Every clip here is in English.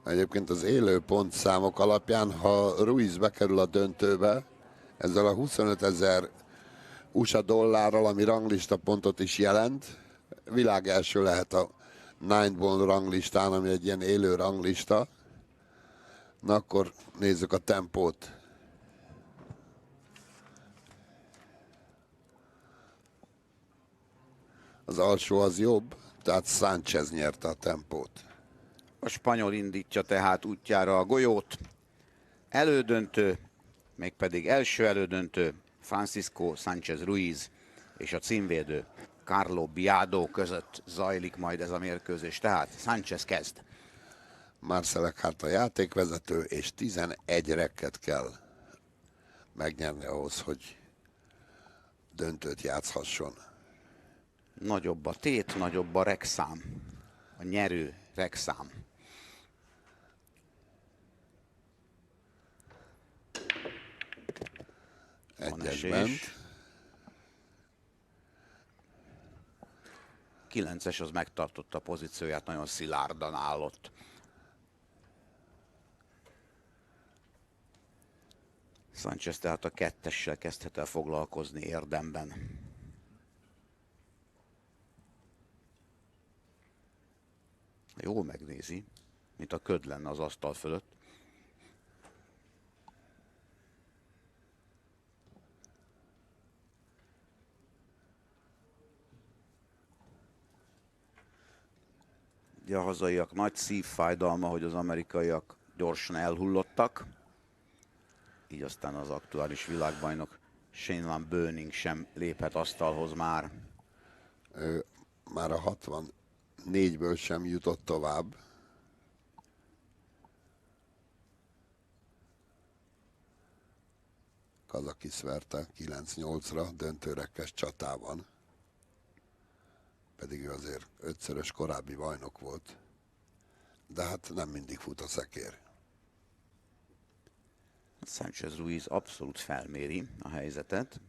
Egyébként az élő pontszámok alapján, ha Ruiz bekerül a döntőbe, ezzel a 25 000 USA dollárral, ami ranglista pontot is jelent, világ első lehet a Nine Ball ranglistán, ami egy ilyen élő ranglista. Na akkor nézzük a tempót. Az alsó az jobb, tehát Sanchez nyerte a tempót. A spanyol indítja tehát útjára a golyót. Elődöntő, mégpedig első elődöntő Francisco Sanchez Ruiz és a címvédő Carlo Biado között zajlik majd ez a mérkőzés. Tehát Sanchez kezd. Marcelek hát a játékvezető, és 11 rekket kell megnyerni ahhoz, hogy döntőt játszhasson. Nagyobb a tét, nagyobb a rekszám. A nyerő rekszám. Egyesben. 9-es az megtartotta a pozícióját, nagyon szilárdan állott. Sanchez tehát a 2-essel kezdhet el foglalkozni érdemben. Jól megnézi, mint a köd lenne az asztal fölött. Ugye a hazaiak nagy szívfájdalma, hogy az amerikaiak gyorsan elhullottak. Így aztán az aktuális világbajnok Shane Van Beuning sem léphet asztalhoz már. Már a 64-ből sem jutott tovább. Kazakis verte 9-8-ra döntőrekkes csatában. Pedig ő azért 5-szörös korábbi bajnok volt. De hát nem mindig fut a szekér. Sanchez Ruiz abszolút felméri a helyzetet.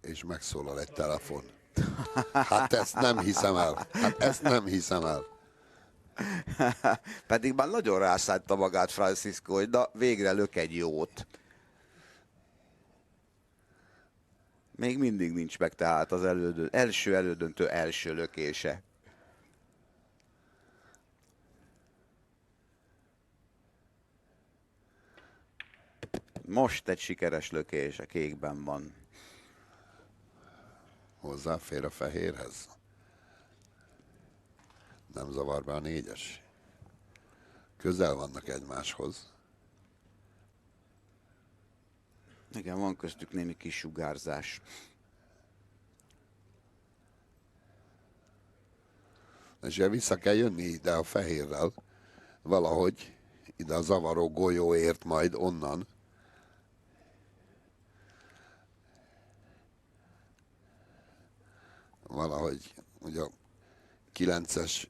És megszólal egy telefon. Hát ezt nem hiszem el. Hát ezt nem hiszem el. Pedig már nagyon rászánta magát Francisco, hogy na, végre lök egy jót. Még mindig nincs meg tehát az első elődöntő első lökése. Most egy sikeres lökés, a kékben van. Hozzáfér a fehérhez. Nem zavar be a 4-es. Közel vannak egymáshoz. Igen, van köztük némi kis sugárzás. És ugye vissza kell jönni ide a fehérrel. Valahogy ide a zavaró golyóért majd onnan. Valahogy ugye a 9-es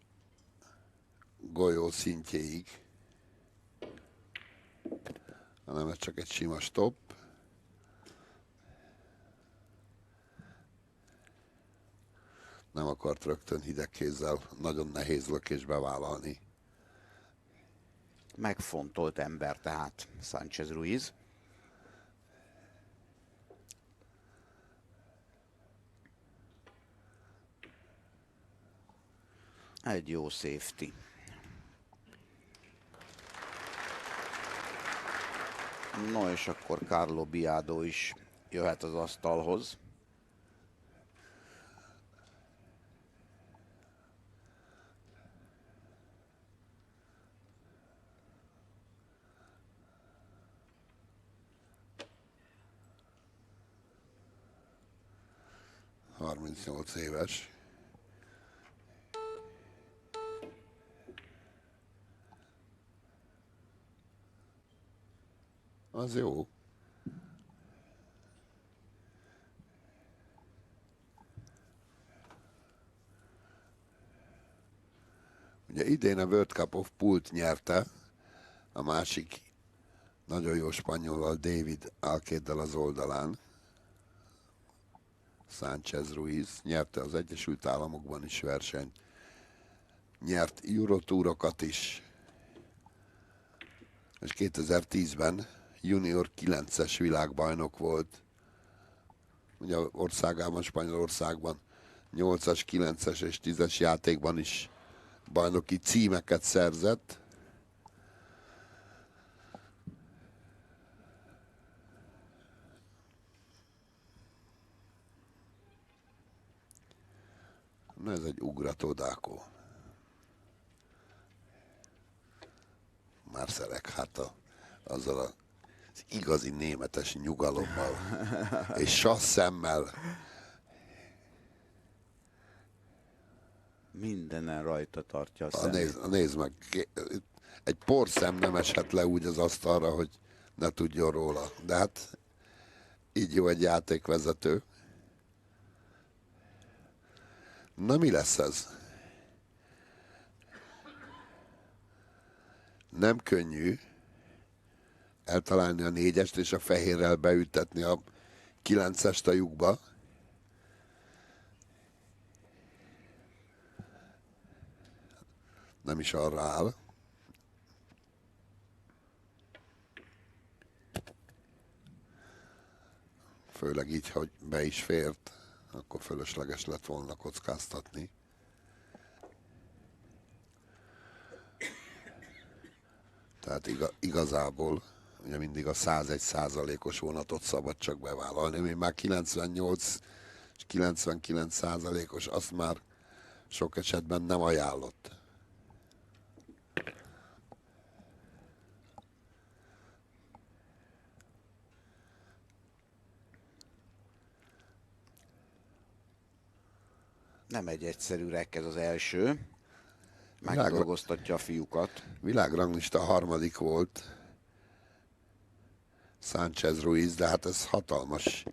golyó szintjéig. Hanem ez csak egy sima stop. Nem akart rögtön hideg kézzel nagyon nehéz lökésbe vállalni. Megfontolt ember tehát Sanchez Ruiz. Egy jó safety. No, és akkor Carlo Biado is jöhet az asztalhoz. ...38 éves. Az jó. Ugye idén a World Cup of Pult nyerte, a másik nagyon jó spanyollal, David Alcéddel az oldalán. Sanchez Ruiz nyerte az Egyesült Államokban is versenyt. nyert Eurotúrokat is, és 2010-ben junior 9-es világbajnok volt. Ugye országában, Spanyolországban 8-as, 9-es és 10-es játékban is bajnoki címeket szerzett. Na, ez egy ugratódákó. Marcelek, hát azzal az igazi németes nyugalommal és sasszemmel. Mindenen rajta tartja a szemét. Nézd meg, egy porszem nem eshet le úgy az asztalra, hogy ne tudjon róla. De hát így jó egy játékvezető. Na, mi lesz ez? Nem könnyű eltalálni a 4-est és a fehérrel beütetni a 9-est a lyukba. Nem is arra áll. Főleg így, hogy be is fért, akkor fölösleges lett volna kockáztatni. Tehát igazából ugye mindig a 101%-os vonatot szabad csak bevállalni. Még már 98 és 99%-os, azt már sok esetben nem ajánlott. Nem egy egyszerű rekk ez az első. Megdolgoztatja a fiúkat. Világranglista harmadik volt Sanchez Ruiz, de hát ez hatalmas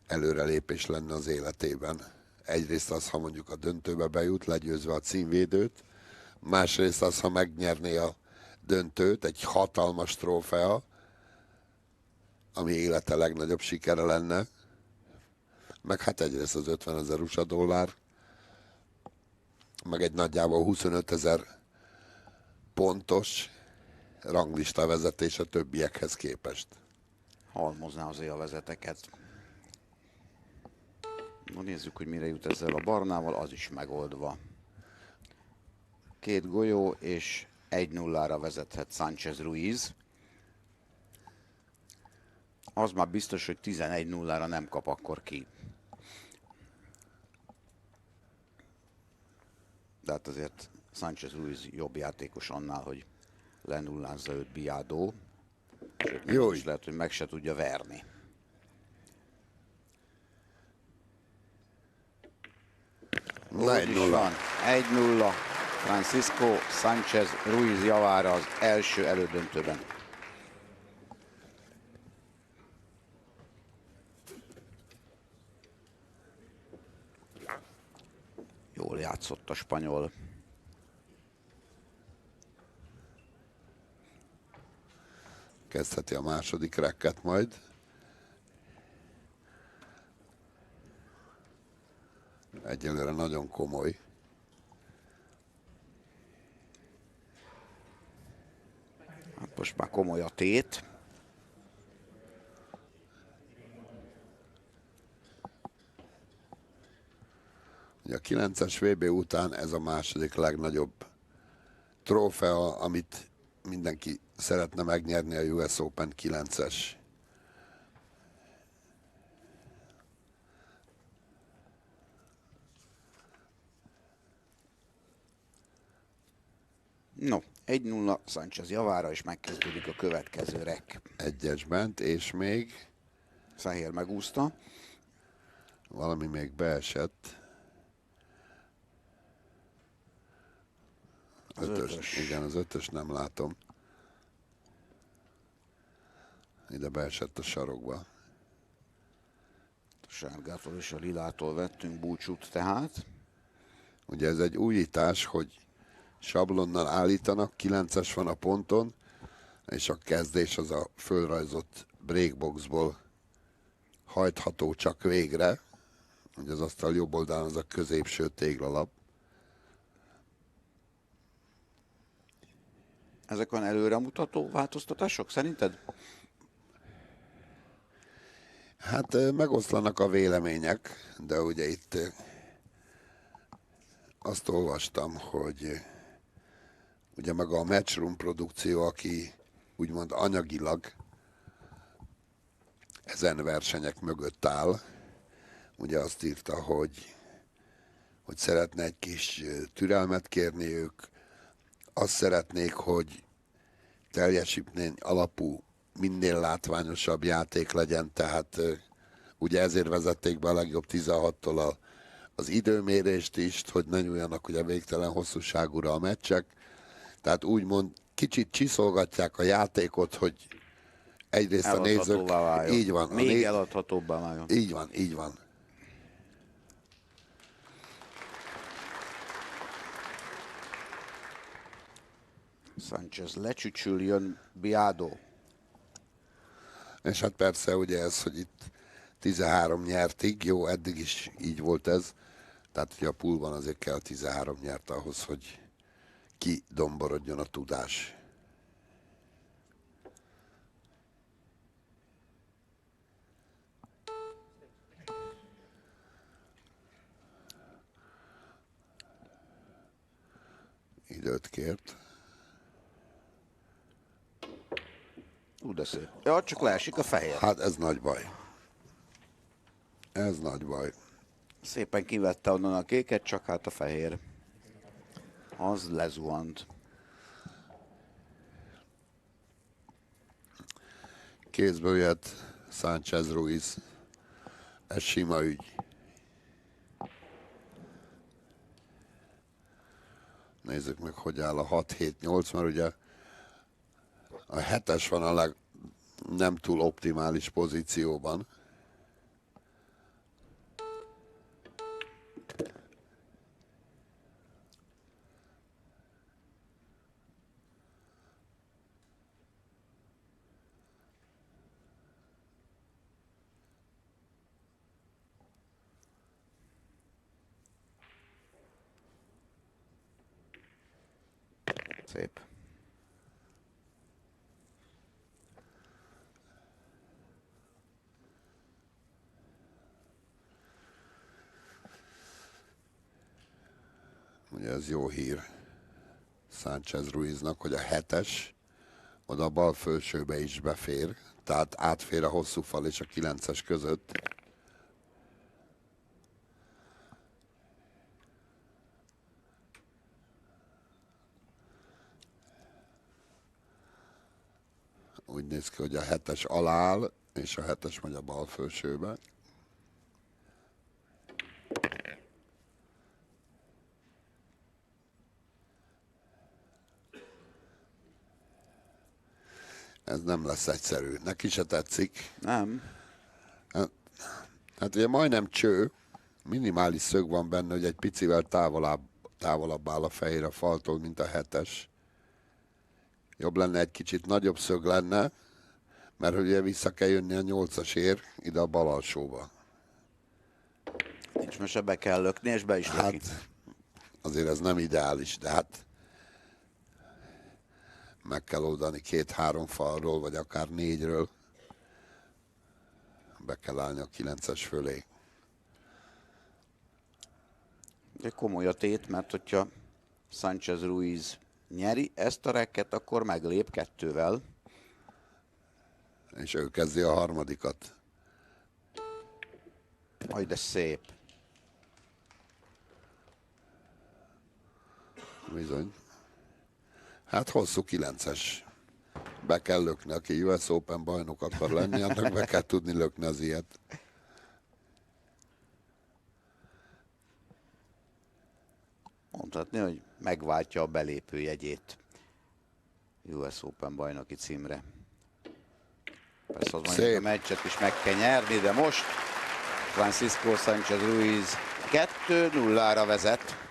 előrelépés lenne az életében. Egyrészt az, ha mondjuk a döntőbe bejut, legyőzve a címvédőt. Másrészt az, ha megnyerné a döntőt, egy hatalmas trófea, ami élete legnagyobb sikere lenne. Meg hát egyrészt az 50 000 USA dollár, meg egy nagyjából 25 000 pontos ranglista vezetés a többiekhez képest. Halmozná az élvezeteket. Na, nézzük, hogy mire jut ezzel a barnával, az is megoldva. 2 golyó és 1-0-ra vezethet Sanchez Ruiz. Az már biztos, hogy 11-0-ra nem kap akkor ki. De hát azért Sanchez Ruiz jobb játékos annál, hogy lenullázza őt Biado. Jó, és lehet, hogy meg se tudja verni. Na, 1-0. 1-0 Francisco Sanchez Ruiz javára az első elődöntőben. Jól játszott a spanyol. Kezdheti a második rekket majd. Egyelőre nagyon komoly. Hát most már komoly a tét. A 9-es VB után ez a második legnagyobb trófea, amit mindenki szeretne megnyerni, a US Open 9-es. No, 1-0 Sanchez javára, és megkezdődik a következő rekk. Egyes bent, és még Fehér megúszta. valami még beesett. Ötös. Igen, az 5-ös nem látom. Ide beesett a sarokba. A sárgától és a lilától vettünk búcsút tehát. Ugye ez egy újítás, hogy sablonnal állítanak, 9-es van a ponton, és a kezdés az a fölrajzott breakboxból hajtható csak végre. Ugye az asztal jobb oldalán az a középső téglalap. Ezek olyan előremutató változtatások szerinted? Hát megoszlanak a vélemények, de ugye itt azt olvastam, hogy ugye maga a Matchroom produkció, aki úgymond anyagilag ezen versenyek mögött áll, ugye azt írta, hogy szeretne egy kis türelmet kérni ők, azt szeretnék, hogy teljesítmény alapú, minél látványosabb játék legyen, tehát ugye ezért vezették be a legjobb 16-tól az időmérést is, hogy ne nyúljanak ugye végtelen hosszúságúra a meccsek. Tehát úgymond kicsit csiszolgatják a játékot, hogy egyrészt a nézők... Váljon. Így van. Még eladhatóbbá váljon. Így van, így van. Sanchez lecsücsül, jön Biado. És hát persze ugye ez, hogy itt 13 nyertig, jó, eddig is így volt ez, tehát ugye a poolban azért kell 13 nyert ahhoz, hogy kidomborodjon a tudás. Időt kért. De szép. Ja, csak leesik a fehér. Hát ez nagy baj. Ez nagy baj. Szépen kivette onnan a kéket, csak hát a fehér. Az lezuhant. Kézből jött Sanchez Ruiz. Ez sima ügy. Nézzük meg, hogy áll a 6-7-8, mert ugye a 7-es van a nem túl optimális pozícióban. Szép. Ugye ez jó hír Sanchez Ruiznak, hogy a 7-es oda a bal felsőbe is befér, tehát átfér a hosszú fal és a 9-es között. Úgy néz ki, hogy a 7-es alá áll, és a 7-es megy a bal felsőbe. Ez nem lesz egyszerű. Neki se tetszik. Nem. Hát ugye majdnem cső, minimális szög van benne, hogy egy picivel távolabb áll a fehér a faltól, mint a 7-es. Jobb lenne, egy kicsit nagyobb szög lenne, mert ugye vissza kell jönni a 8-asért ide a bal alsóba. Nincs mese, be kell lökni, és be is löki. Hát azért ez nem ideális, de hát meg kell oldani 2-3 falról, vagy akár 4-ről. Be kell állni a 9-es fölé. De komoly a tét, mert hogyha Sanchez Ruiz nyeri ezt a rekket, akkor meglép 2-vel. És ő kezdi a harmadikat. Aj, de szép. Bizony. Hát hosszú 9-es. Be kell lökni, aki US Open bajnok akar lenni, annak be kell tudni lökni az ilyet. Mondhatni, hogy megváltja a belépő jegyét US Open bajnoki címre. Persze az mondjuk a meccset is meg kell nyerni, de most Francisco Sanchez Ruiz 2-0-ra vezet.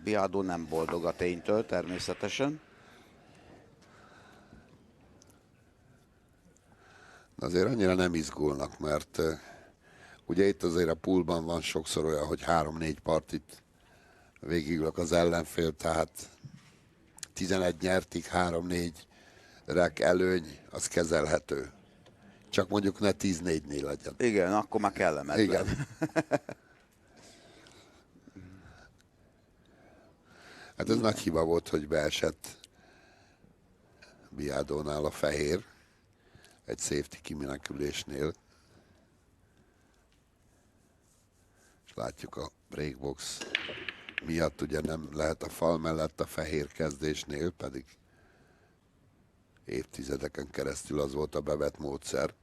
Biado nem boldog a ténytől, természetesen. De azért annyira nem izgulnak, mert ugye itt azért a poolban van sokszor olyan, hogy 3-4 partit végigülök az ellenfél, tehát 11 nyertig, 3-4 rek előny, az kezelhető. Csak mondjuk ne 10-4-nél legyen. Igen, akkor már kellemetlen. Igen. Hát ez nagy hiba volt, hogy beesett Biadónál a fehér egy safety kimenekülésnél. És látjuk a breakbox miatt ugye nem lehet a fal mellett a fehér kezdésnél, pedig évtizedeken keresztül az volt a bevett módszer.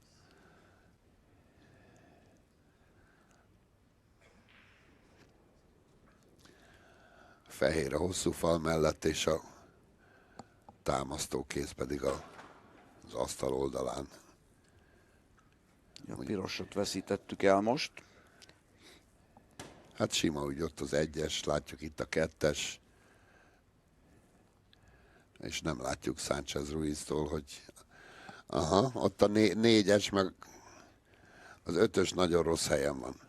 Fehér a hosszú fal mellett, és a támasztókéz pedig az asztal oldalán. A pirosot veszítettük el most. Hát sima, úgy ott az 1-es, látjuk itt a 2-es, és nem látjuk Sanchez Ruiztól, hogy aha, ott a 4-es, meg az 5-ös nagyon rossz helyen van.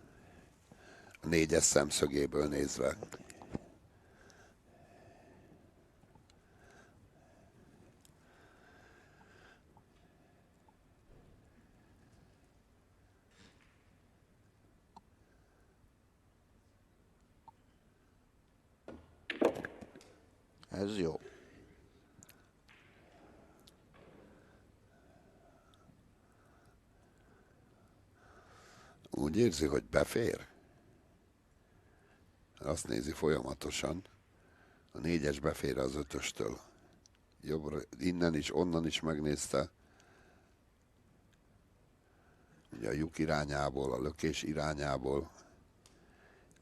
A 4-es szemszögéből nézve. Ez jó. Úgy érzi, hogy befér? Azt nézi folyamatosan. A 4-es befér az 5-östől. Jobbra, innen is, onnan is megnézte. Ugye a lyuk irányából, a lökés irányából.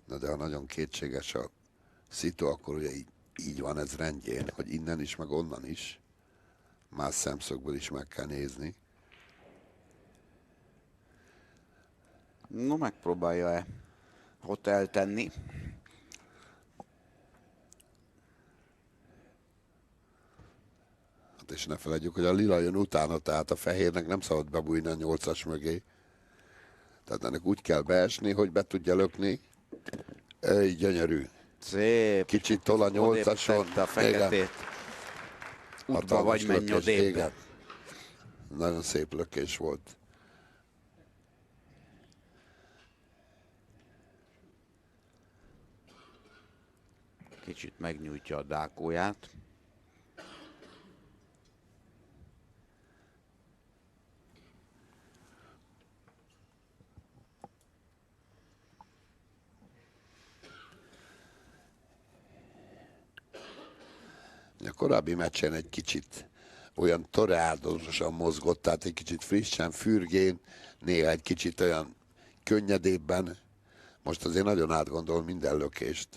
Na de ha nagyon kétséges a szitu, akkor ugye így van ez rendjén, hogy innen is, meg onnan is. Más szemszögből is meg kell nézni. No, megpróbálja-e ott eltenni. Hát és ne felejtjük, hogy a lila jön utána, tehát a fehérnek nem szabad bebújni a 8-as mögé. Tehát ennek úgy kell beesni, hogy be tudja lökni. Gyönyörű. Szép. Kicsit tol a 8-ason. A feketét. Útba vagy menj odébb. Nagyon szép lökés volt. Kicsit megnyújtja a dákóját. A korábbi meccsen egy kicsit olyan toreádosan mozgott, tehát egy kicsit frissen, fürgén, néha egy kicsit olyan könnyedébben. Most azért nagyon átgondol minden lökést.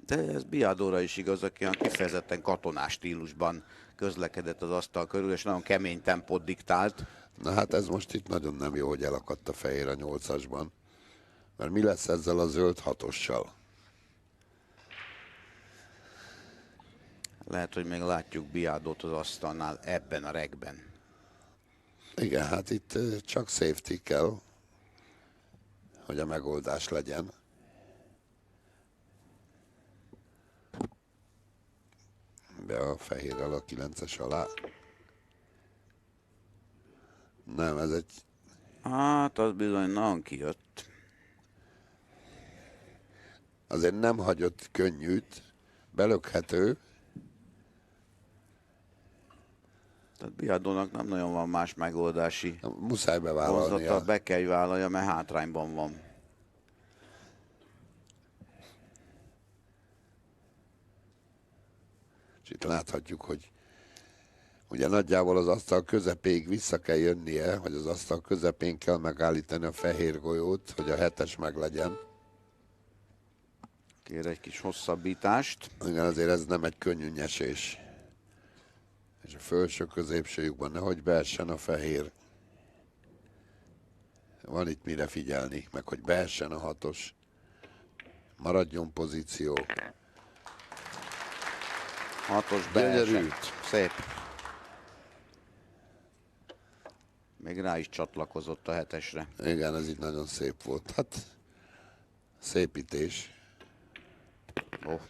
De ez Biadóra is igaz, aki olyan kifejezetten katonás stílusban közlekedett az asztal körül, és nagyon kemény tempót diktált. Na hát ez most itt nagyon nem jó, hogy elakadt a fehér a 8-asban. Mert mi lesz ezzel a zöld 6-ossal? Lehet, hogy még látjuk Biadót az asztalnál ebben a regben. Igen, hát itt csak safety kell, hogy a megoldás legyen. Be a fehérrel a 9-es alá. Nem, ez egy... Hát, az bizony nagyon kijött. Azért nem hagyott könnyűt, belökhető. Tehát Biadónak nem nagyon van más megoldási Muszáj bevállalnia. be kell vállalja, mert hátrányban van. És itt láthatjuk, hogy ugye nagyjából az asztal közepéig vissza kell jönnie, hogy az asztal közepén kell megállítani a fehér golyót, hogy a 7-es meglegyen. Kér egy kis hosszabbítást. Igen, azért ez nem egy könnyű nyesés. És a felső középső lyukban nehogy beessen a fehér. Van itt mire figyelni, meg hogy beessen a 6-os. Maradjon pozíció. 6-os beesett. Szép. Még rá is csatlakozott a 7-esre. Igen, ez itt nagyon szép volt. Hát, szépítés. Oh.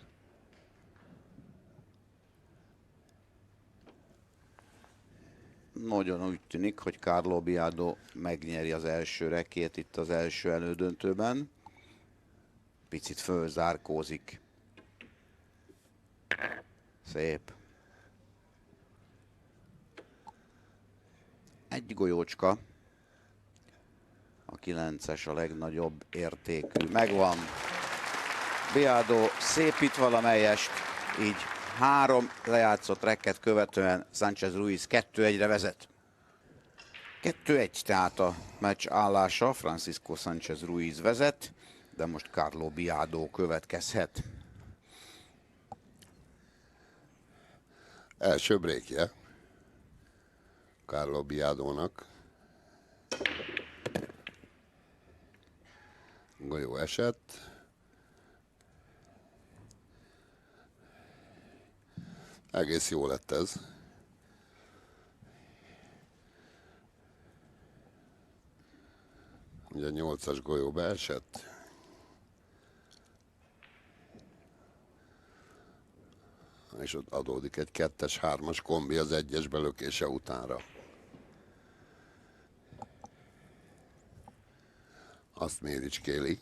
Nagyon úgy tűnik, hogy Carlo Biado megnyeri az első rekét itt az első elődöntőben. Picit fölzárkózik. Szép. Egy golyócska. A 9-es a legnagyobb értékű. Megvan. Biado szépít valamelyest, így 3 lejátszott rekket követően Sanchez Ruiz 2-1-re vezet. 2-1 tehát a meccs állása, Francisco Sanchez Ruiz vezet, de most Carlo Biado következhet. Első brékje Carlo Biadónak. Golyó esett. Egész jó lett ez. Ugye a 8-as golyó beesett. És ott adódik egy 2-es, 3-as kombi az 1-es belökése utánra. Azt méricskéli.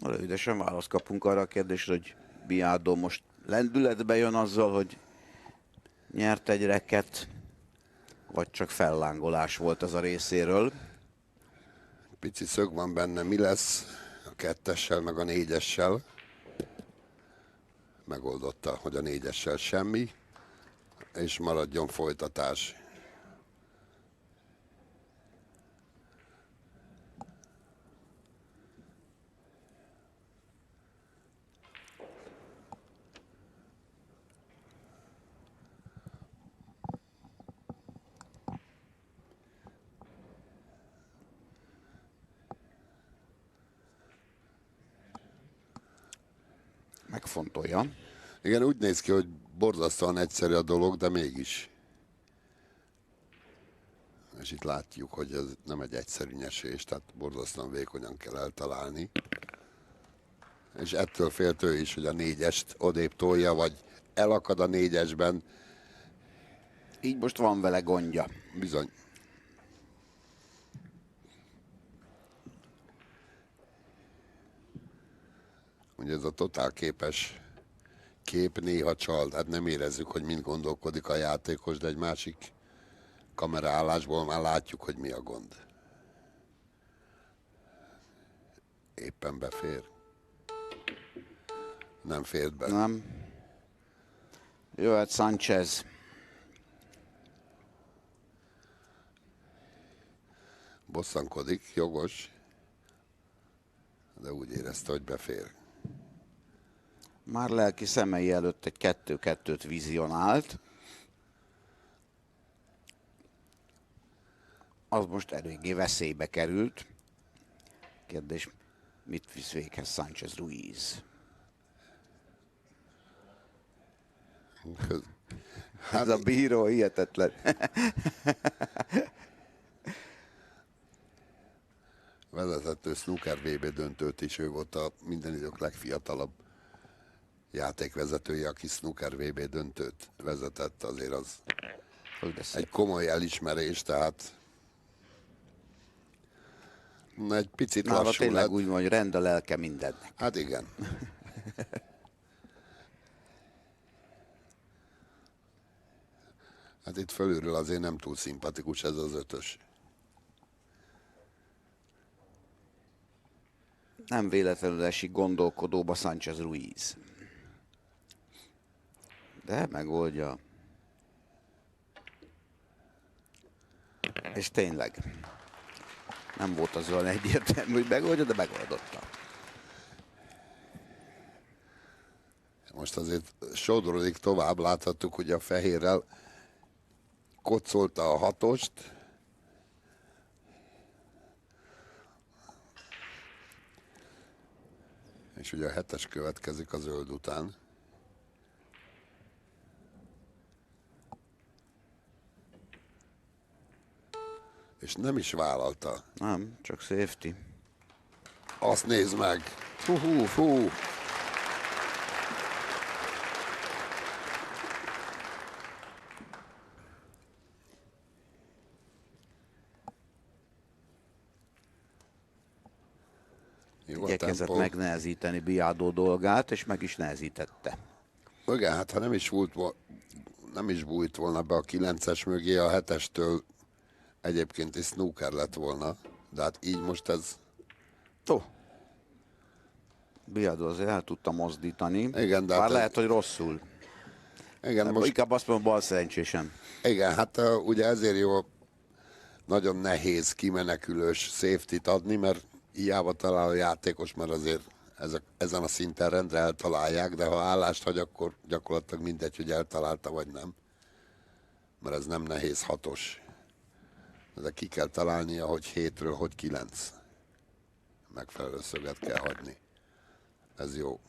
Rövidesen választ kapunk arra a kérdésre, hogy Biado most lendületbe jön azzal, hogy nyert egy rekket, vagy csak fellángolás volt az a részéről. Pici szög van benne, mi lesz a 2-essel meg a 4-essel. Megoldotta, hogy a 4-essel semmi, és maradjon folytatás. Megfontolja. Igen, úgy néz ki, hogy borzasztóan egyszerű a dolog, de mégis. És itt látjuk, hogy ez nem egy egyszerű nyesés, tehát borzasztóan vékonyan kell eltalálni. És ettől félt ő is, hogy a 4-est odébb tolja, vagy elakad a 4-esben. Így most van vele gondja. Bizony. Ugye ez a totál képes kép néha csal, hát nem érezzük, hogy mind gondolkodik a játékos, de egy másik kameraállásból már látjuk, hogy mi a gond. Éppen befér. Nem fért be. Nem. Jöhet Sanchez. Bosszankodik, jogos, de úgy érezte, hogy befér. Már lelki szemei előtt egy 2-2-t vizionált. Az most eléggé veszélybe került. Kérdés, mit visz véghez Sanchez Ruiz? Hát, Ez a bíró hihetetlen. vezetett snooker VB döntőt is, ő volt a minden idők legfiatalabb játékvezetője, aki snooker VB döntőt vezetett, azért az egy komoly elismerés, tehát egy picit Nála lassú tényleg lett. úgy van, hogy rend a lelke mindennek. Hát igen. Hát itt fölülről azért nem túl szimpatikus ez az 5-ös. Nem véletlenül esik gondolkodóba Sanchez Ruiz. De megoldja. És tényleg. Nem volt az olyan egyértelmű, hogy megoldja, de megoldotta. Most azért sodrodik tovább, láthattuk, hogy a fehérrel kocolta a 6-ost. És ugye a 7-es következik a zöld után. És nem is vállalta. Nem, csak safety. Azt nézd meg. Fú. Jó a Igyekezett tempó. megnehezíteni Biado dolgát, és meg is nehezítette. Igen, hát ha nem is bújt volna be a 9-es mögé, a 7-estől egyébként is snooker lett volna. De hát így most ez... Biado azért el tudta mozdítani. Igen, de Bár hát lehet, hogy rosszul. igen, most, Inkább azt mondom, bal szerencsésen. igen, hát ugye ezért jó, nagyon nehéz kimenekülős safety-t adni, mert hiába talál a játékos, mert azért ezen a szinten rendre eltalálják, de ha állást hagy, akkor gyakorlatilag mindegy, hogy eltalálta vagy nem. Mert ez nem nehéz 6-os. De ki kell találnia, hogy 7-ről, hogy 9. Megfelelő szöget kell hagyni. Ez jó.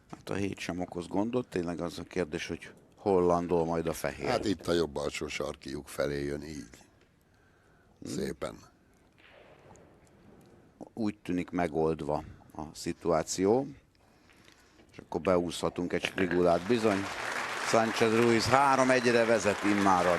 Hát a 7 sem okoz gondot, tényleg az a kérdés, hogy hol landol majd a fehér. Hát itt a jobb alsó sarkiuk felé jön így. Szépen. Úgy tűnik megoldva a szituáció. És akkor beúszhatunk egy strigulát bizony. Sanchez Ruiz 3-1-re vezet immáron.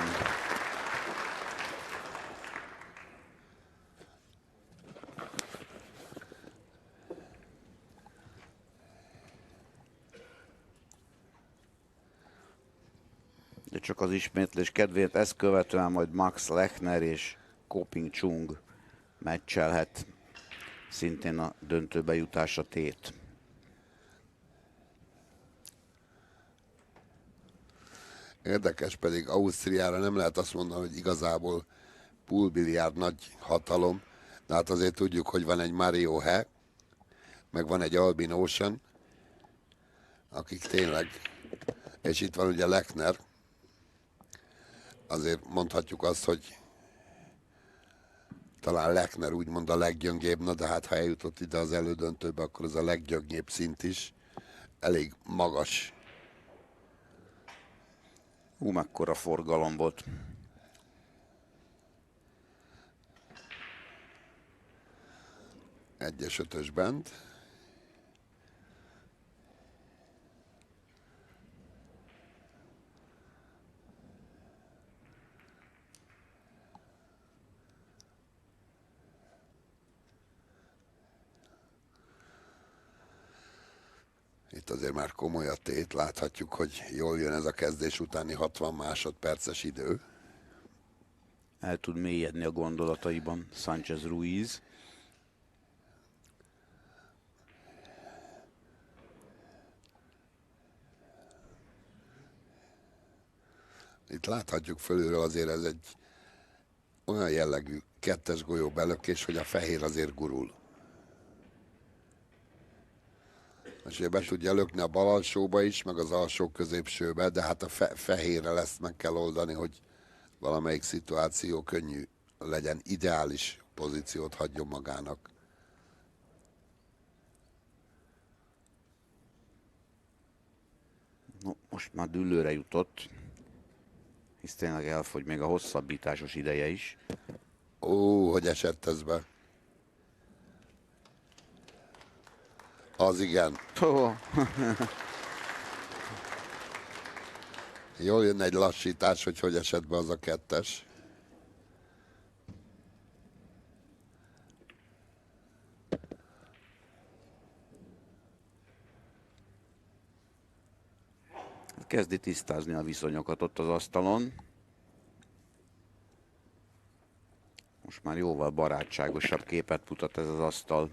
De csak az ismétlés kedvéért ezt követően majd Max Lechner és Koping Chung meccselhet. Szintén a döntőbe jutásra tét. Érdekes, pedig Ausztriára nem lehet azt mondani, hogy igazából Biliárd nagy hatalom, de hát azért tudjuk, hogy van egy Mario He, meg van egy Albin Ocean, akik tényleg, és itt van ugye Lechner, azért mondhatjuk azt, hogy talán Lechner úgymond a leggyöngébb, na de hát ha eljutott ide az elődöntőbe, akkor az a leggyöngébb szint is elég magas. Mekkora forgalom volt. Egyes ötös bent. Itt azért már komoly a tét, láthatjuk, hogy jól jön ez a kezdés utáni 60 másodperces idő. El tud mélyedni a gondolataiban Sanchez Ruiz. Itt láthatjuk fölülről azért ez egy olyan jellegű kettes golyó belökés, hogy a fehér azért gurul. És ugye be tudja lökni a bal alsóba is, meg az alsó középsőbe, de hát a fehérrel ezt meg kell oldani, hogy valamelyik szituáció könnyű legyen, ideális pozíciót hagyjon magának. No, most már dűlőre jutott, hisz tényleg elfogy még a hosszabbításos ideje is. Ó, hogy esett ez be. Az igen. Jól jön egy lassítás, hogy esett be az a kettes. Kezdi tisztázni a viszonyokat ott az asztalon. Most már jóval barátságosabb képet mutat ez az asztal.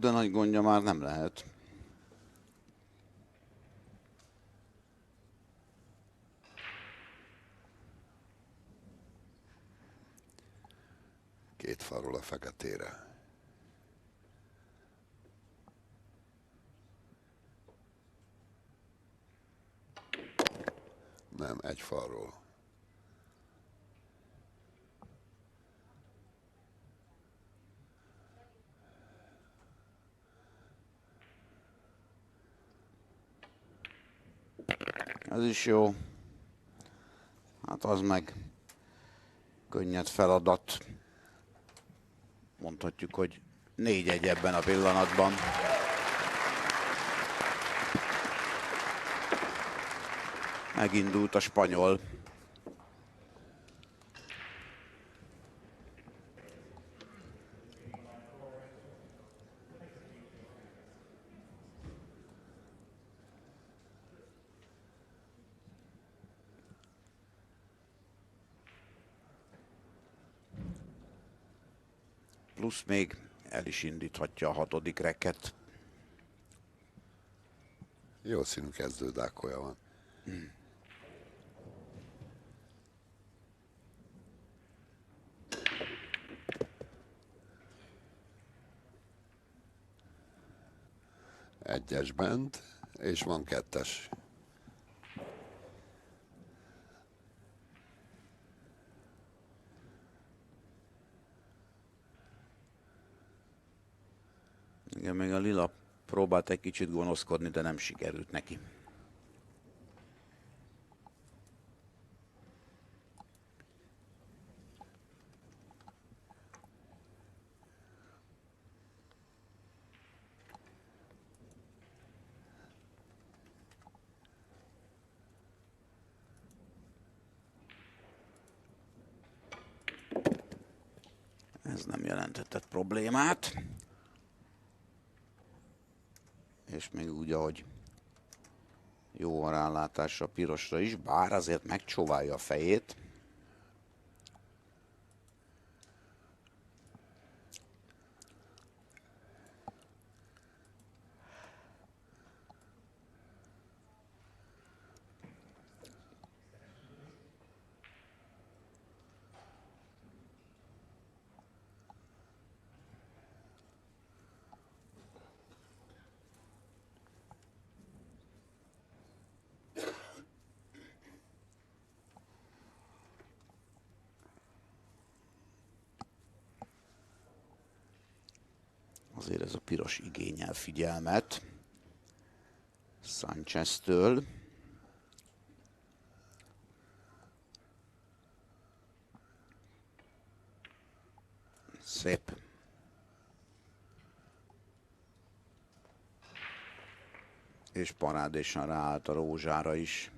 De nagy gondja már nem lehet. Két falról a feketére. Nem, egy falról. Ez is jó. Hát az meg könnyed feladat. Mondhatjuk, hogy 4-1 ebben a pillanatban. Megindult a spanyol. Plusz még el is indíthatja a 6. reket. Jó színű kezdődákolja van. Egyes bent, és van 2-es. Igen, még a lila próbált egy kicsit gonoszkodni, de nem sikerült neki. Ez nem jelentetett problémát. És még úgy, ahogy jó a rálátása a pirosra is, bár azért megcsóválja a fejét. Azért ez a piros igényel figyelmet Sancheztől. Szép. És parádésan ráállt a rózsára is.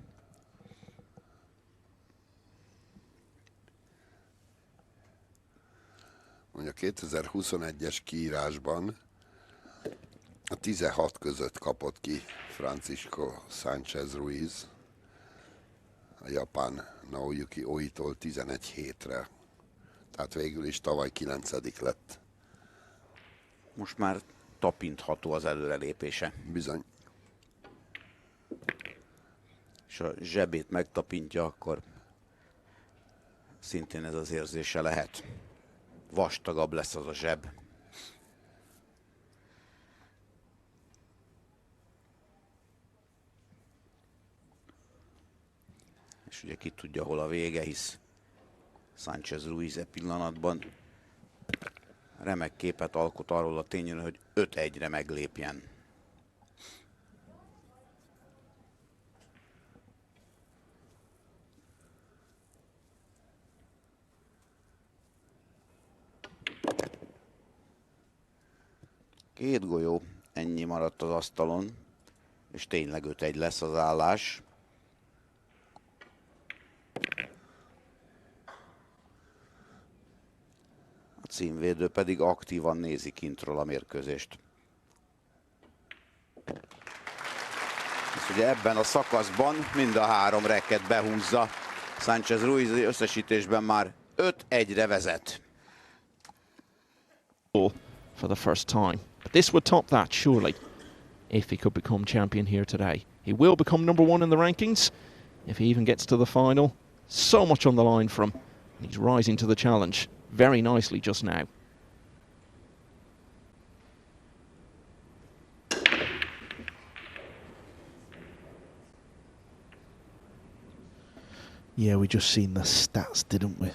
Mondja, 2021-es kiírásban a 16 között kapott ki Francisco Sanchez Ruiz a japán Naoyuki Oitól 11 hétre. Tehát végül is tavaly 9. lett. Most már tapintható az előrelépése. Bizony. És a zsebét megtapintja, akkor szintén ez az érzése lehet. Vastagabb lesz az a zseb. És ugye ki tudja, hol a vége, hisz Sanchez Ruiz pillanatban remek képet alkot arról a tényről, hogy 5-1-re meglépjen. Két golyó, ennyi maradt az asztalon, és tényleg 5-1 lesz az állás. A címvédő pedig aktívan nézi kintről a mérkőzést. És ugye ebben a szakaszban mind a 3 reket behúzza. Sanchez Ruiz összesítésben már 5-1-re vezet. For the first time. But this would top that, surely, if he could become champion here today. He will become #1 in the rankings if he even gets to the final. So much on the line for him. He's rising to the challenge very nicely just now. Yeah, we just seen the stats, didn't we?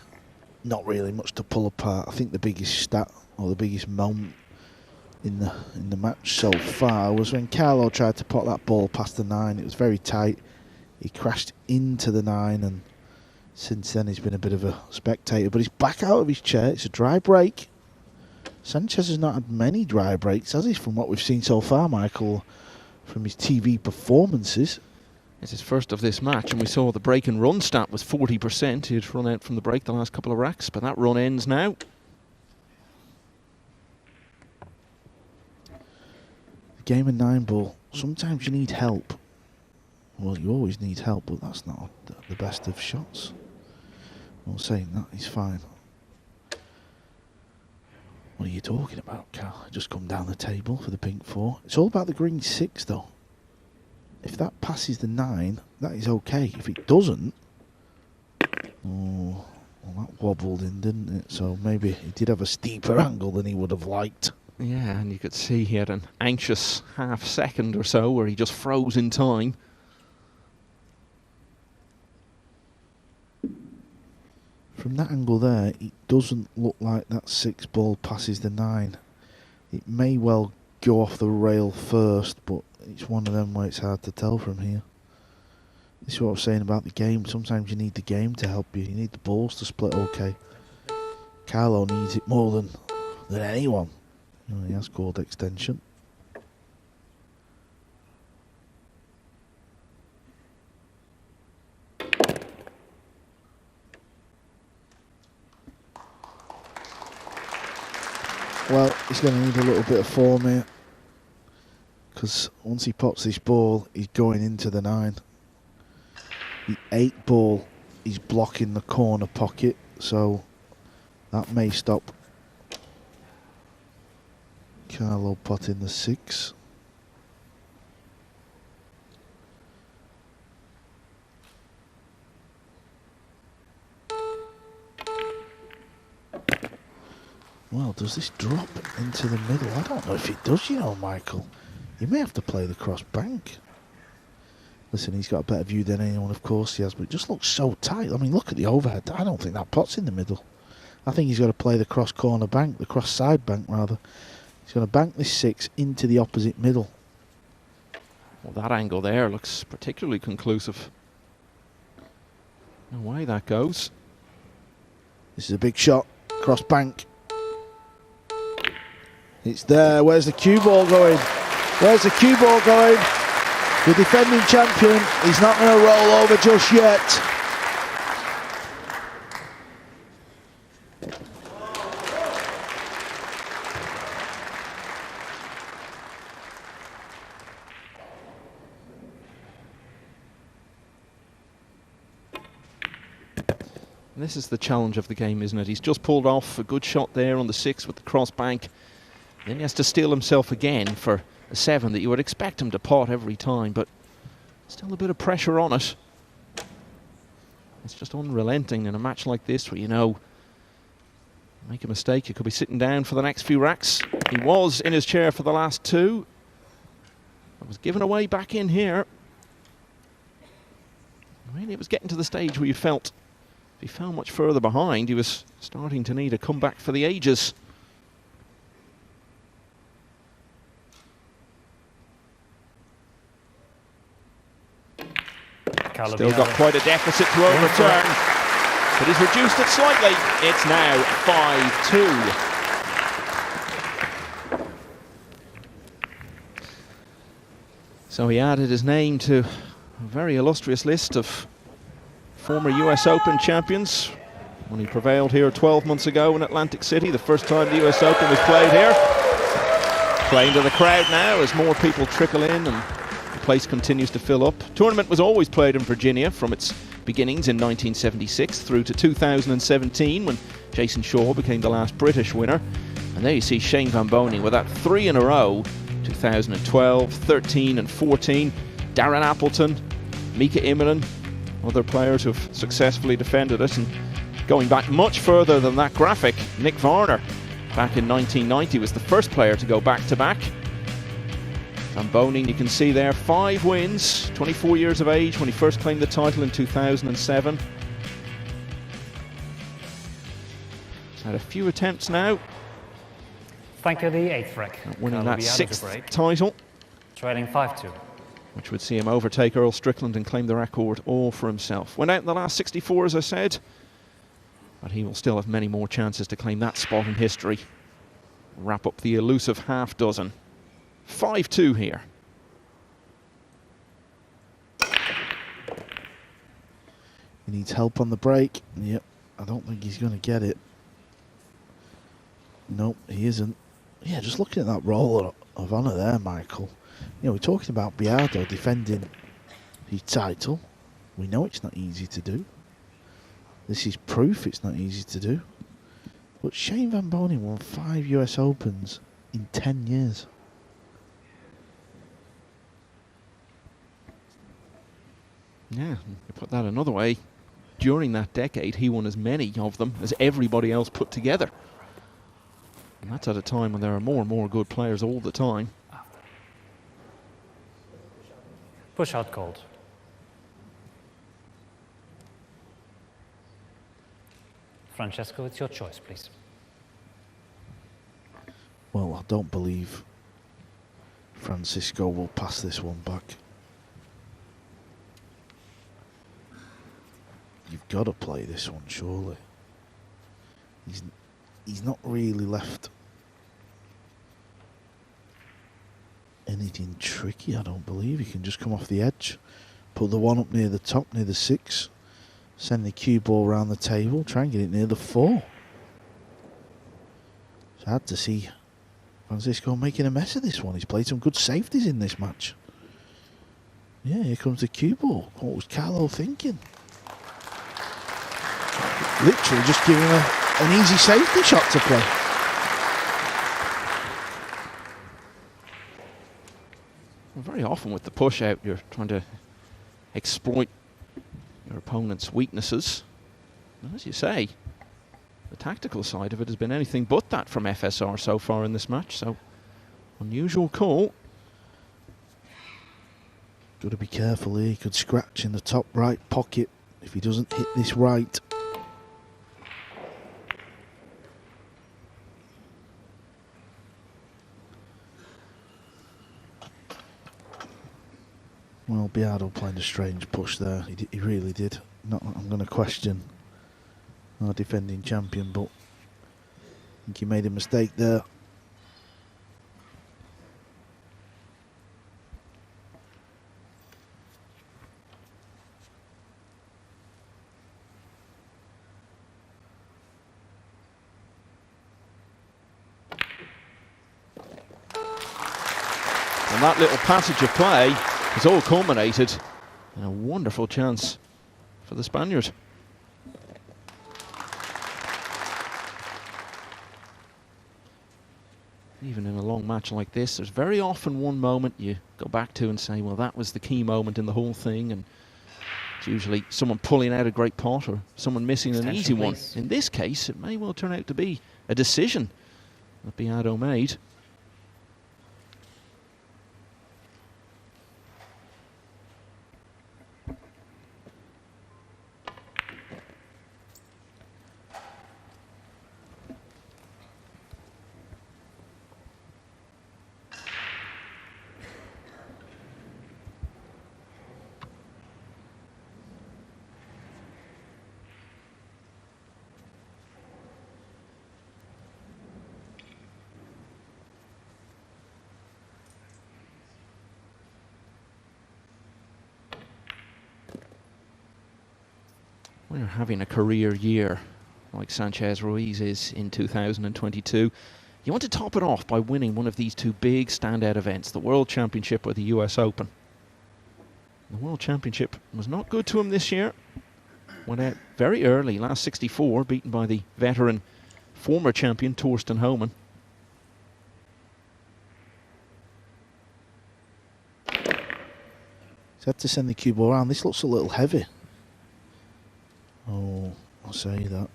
Not really much to pull apart. I think the biggest stat or the biggest moment in the match so far was when Carlo tried to pot that ball past the 9. It was very tight. He crashed into the 9, and since then he's been a bit of a spectator. But he's back out of his chair. It's a dry break. Sanchez has not had many dry breaks, has he, from what we've seen so far, Michael, from his TV performances? It's his first of this match, and we saw the break and run stat was 40%. He had run out from the break the last couple of racks, but that run ends now. The game of 9 ball, sometimes you need help. Well, you always need help, but that's not the best of shots. Well, saying that, he's fine. What are you talking about, Carl? Just come down the table for the pink 4. It's all about the green 6, though. If that passes the 9, that is okay. If it doesn't, oh, well, that wobbled in, didn't it? So maybe he did have a steeper angle than he would have liked. Yeah, and you could see he had an anxious half second or so where he just froze in time. From that angle there, it doesn't look like that 6 ball passes the 9. It may well go off the rail first, but it's one of them where it's hard to tell from here. This is what I was saying about the game. Sometimes you need the game to help you. You need the balls to split okay. Carlo needs it more than anyone. You know, he has scored extension. Well, he's going to need a little bit of form here, because once he pops this ball, he's going into the 9. The 8 ball, he's blocking the corner pocket, so that may stop Carlo potting the 6. Well, does this drop into the middle? I don't know if it does, you know, Michael. You may have to play the cross bank. Listen, he's got a better view than anyone, of course he has, but it just looks so tight. I mean, look at the overhead. I don't think that pot's in the middle. I think he's got to play the cross corner bank, the cross side bank, rather. He's going to bank this 6 into the opposite middle. Well, that angle there looks particularly conclusive. No way that goes. This is a big shot. Cross bank. It's there. Where's the cue ball going? Where's the cue ball going? The defending champion is not going to roll over just yet. And this is the challenge of the game, isn't it? He's just pulled off a good shot there on the 6 with the cross bank. Then he has to steel himself again for a 7 that you would expect him to pot every time, but still a bit of pressure on it. It's just unrelenting in a match like this where, you know, make a mistake, you could be sitting down for the next few racks. He was in his chair for the last 2. It was given away back in here. Really, it was getting to the stage where you felt if he fell much further behind, he was starting to need a comeback for the ages. Carlo Still got quite a deficit to overturn, but he's reduced it slightly. It's now 5-2. So he added his name to a very illustrious list of former US Open champions when he prevailed here 12 months ago in Atlantic City, the first time the US Open was played here. Playing to the crowd now as more people trickle in and the place continues to fill up. Tournament was always played in Virginia from its beginnings in 1976 through to 2017 when Jason Shaw became the last British winner. And there you see Shane Van Boning with that 3 in a row, 2012, 13 and 14. Darren Appleton, Mika Immonen, other players who've successfully defended it. And Going back much further than that graphic, Nick Varner, back in 1990, was the first player to go back-to-back. Zamboni, you can see there, 5 wins, 24 years of age when he first claimed the title in 2007. He's had a few attempts now. Thank you, the 8th rec. Winning Carlo that Biado 6th title, trailing 5-2. which would see him overtake Earl Strickland and claim the record all for himself. Went out in the last 64, as I said, but he will still have many more chances to claim that spot in history. Wrap up the elusive half dozen. 5-2 here. He needs help on the break. Yep, I don't think he's going to get it. Nope, he isn't. Yeah, just looking at that roll of honour there, Michael. You know, we're talking about Biado defending his title. We know it's not easy to do. This is proof it's not easy to do. But Shane Van Boening won 5 US Opens in 10 years. Yeah, to put that another way, during that decade he won as many of them as everybody else put together. And that's at a time when there are more and more good players all the time. Push out called. Francesco, it's your choice, please. Well, I don't believe Francisco will pass this one back. You've got to play this one, surely. He's not really left anything tricky, I don't believe. He can just come off the edge, put the one up near the top, near the 6, send the cue ball around the table, try and get it near the 4. It's hard to see Francisco making a mess of this one. He's played some good safeties in this match. Yeah, here comes the cue ball. What was Carlo thinking? Literally just giving him an easy safety shot to play. Well, very often with the push out, you're trying to exploit your opponent's weaknesses. And as you say, the tactical side of it has been anything but that from FSR so far in this match. So, unusual call. Got to be careful here. He could scratch in the top right pocket if he doesn't hit this right. Well, Biado playing a strange push there. He really did. Not that I'm going to question our defending champion, but I think he made a mistake there. And that little passage of play has all culminated in a wonderful chance for the Spaniard. Even in a long match like this, there's very often one moment you go back to and say, well, that was the key moment in the whole thing, and it's usually someone pulling out a great pot or someone missing an easy one. In this case, it may well turn out to be a decision that Biado made. When you're having a career year like Sanchez Ruiz is in 2022, you want to top it off by winning one of these two big standout events, the World Championship or the US Open. The World Championship was not good to him this year. Went out very early, last 64, beaten by the veteran former champion Torsten Homan. He's had to send the cue ball around. This looks a little heavy. Oh, I'll say that.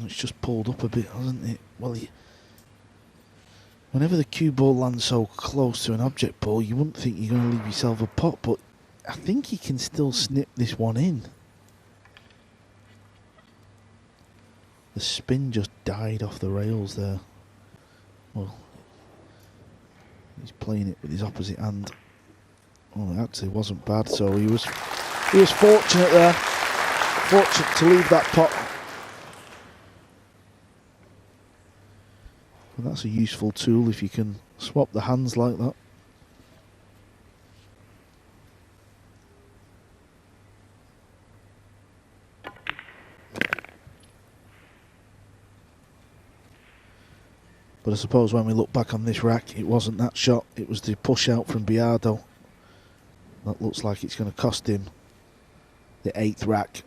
It's just pulled up a bit, hasn't it? Well, whenever the cue ball lands so close to an object ball, you wouldn't think you're going to leave yourself a pot, but I think he can still snip this one in. The spin just died off the rails there. Well, he's playing it with his opposite hand. Well, it actually wasn't bad, so he was fortunate there. Fortunate to leave that pot. And that's a useful tool if you can swap the hands like that. But I suppose when we look back on this rack, it wasn't that shot, it was the push out from Biado. That looks like it's going to cost him the 8th rack.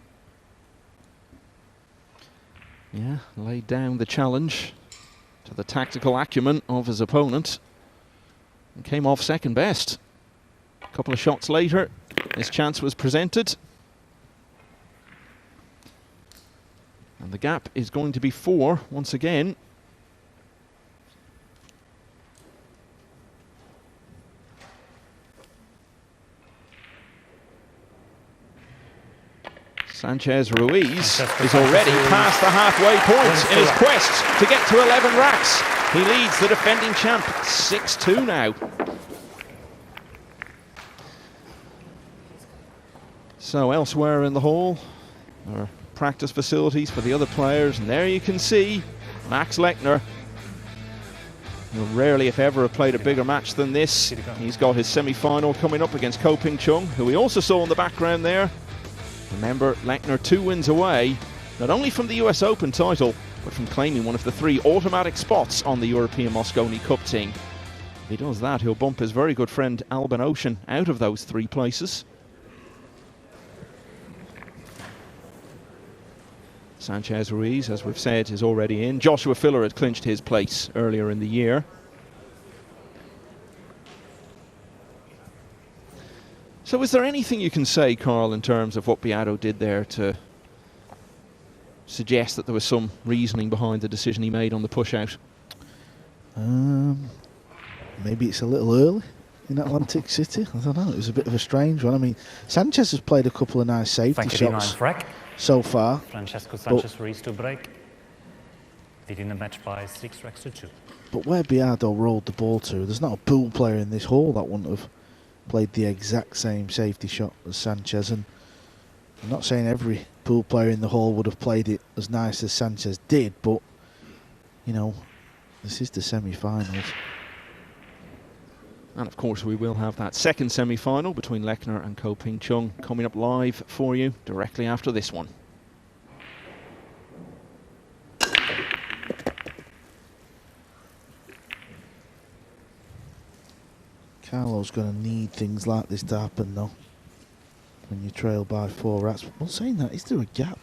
Yeah, laid down the challenge to the tactical acumen of his opponent and came off second best. A couple of shots later, his chance was presented. And the gap is going to be 4 once again. Sanchez Ruiz is already past the halfway point in his quest to get to 11 racks. He leads the defending champ 6-2 now. So elsewhere in the hall, there are practice facilities for the other players, and there you can see Max Lechner, who rarely, if ever, have played a bigger match than this. He's got his semi-final coming up against Ko Ping Chung, who we also saw in the background there. Remember, Lechner 2 wins away, not only from the US Open title, but from claiming one of the 3 automatic spots on the European Mosconi Cup team. If he does that, he'll bump his very good friend Albin Ocean out of those 3 places. Sanchez Ruiz, as we've said, is already in. Joshua Filler had clinched his place earlier in the year. So is there anything you can say, Carl, in terms of what Biado did there to suggest that there was some reasoning behind the decision he made on the push-out? Maybe it's a little early in Atlantic City. I don't know. It was a bit of a strange one. I mean, Sanchez has played a couple of nice safety shots so far. Francesco Sanchez Ruiz to break, leading the match by 6 racks to 2. But where Biado rolled the ball to, there's not a pool player in this hall that wouldn't have played the exact same safety shot as Sanchez, and I'm not saying every pool player in the hall would have played it as nice as Sanchez did, but you know, this is the semi-finals. And of course we will have that second semi-final between Lechner and Ko Ping Chung coming up live for you directly after this one. Carlo's going to need things like this to happen though, when you trail by 4 racks. Well, saying that, is there a gap?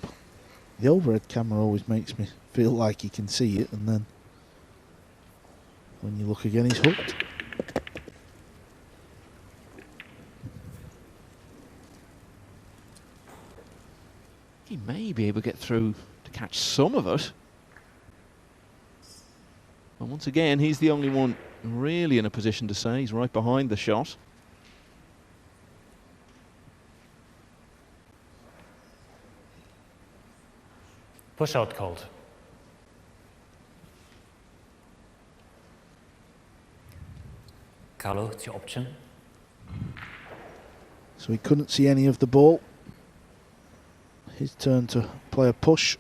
The overhead camera always makes me feel like you can see it, and then when you look again, he's hooked. He may be able to get through to catch some of it. And once again, he's the only one really in a position to say. He's right behind the shot. Push out called. Carlo, it's your option. So he couldn't see any of the ball. His turn to play a push.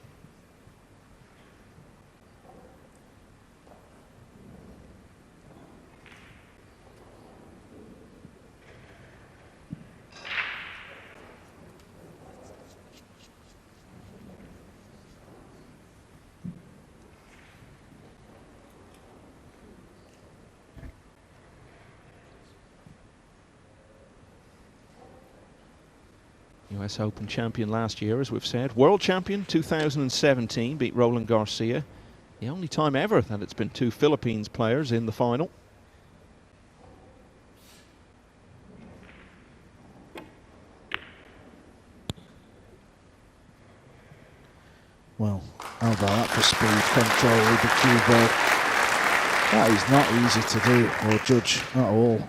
US Open champion last year, as we've said. World champion 2017, beat Roland Garcia. The only time ever that it's been 2 Philippines players in the final. Well, How about that for speed control with the cue ball? That is not easy to do or judge at all.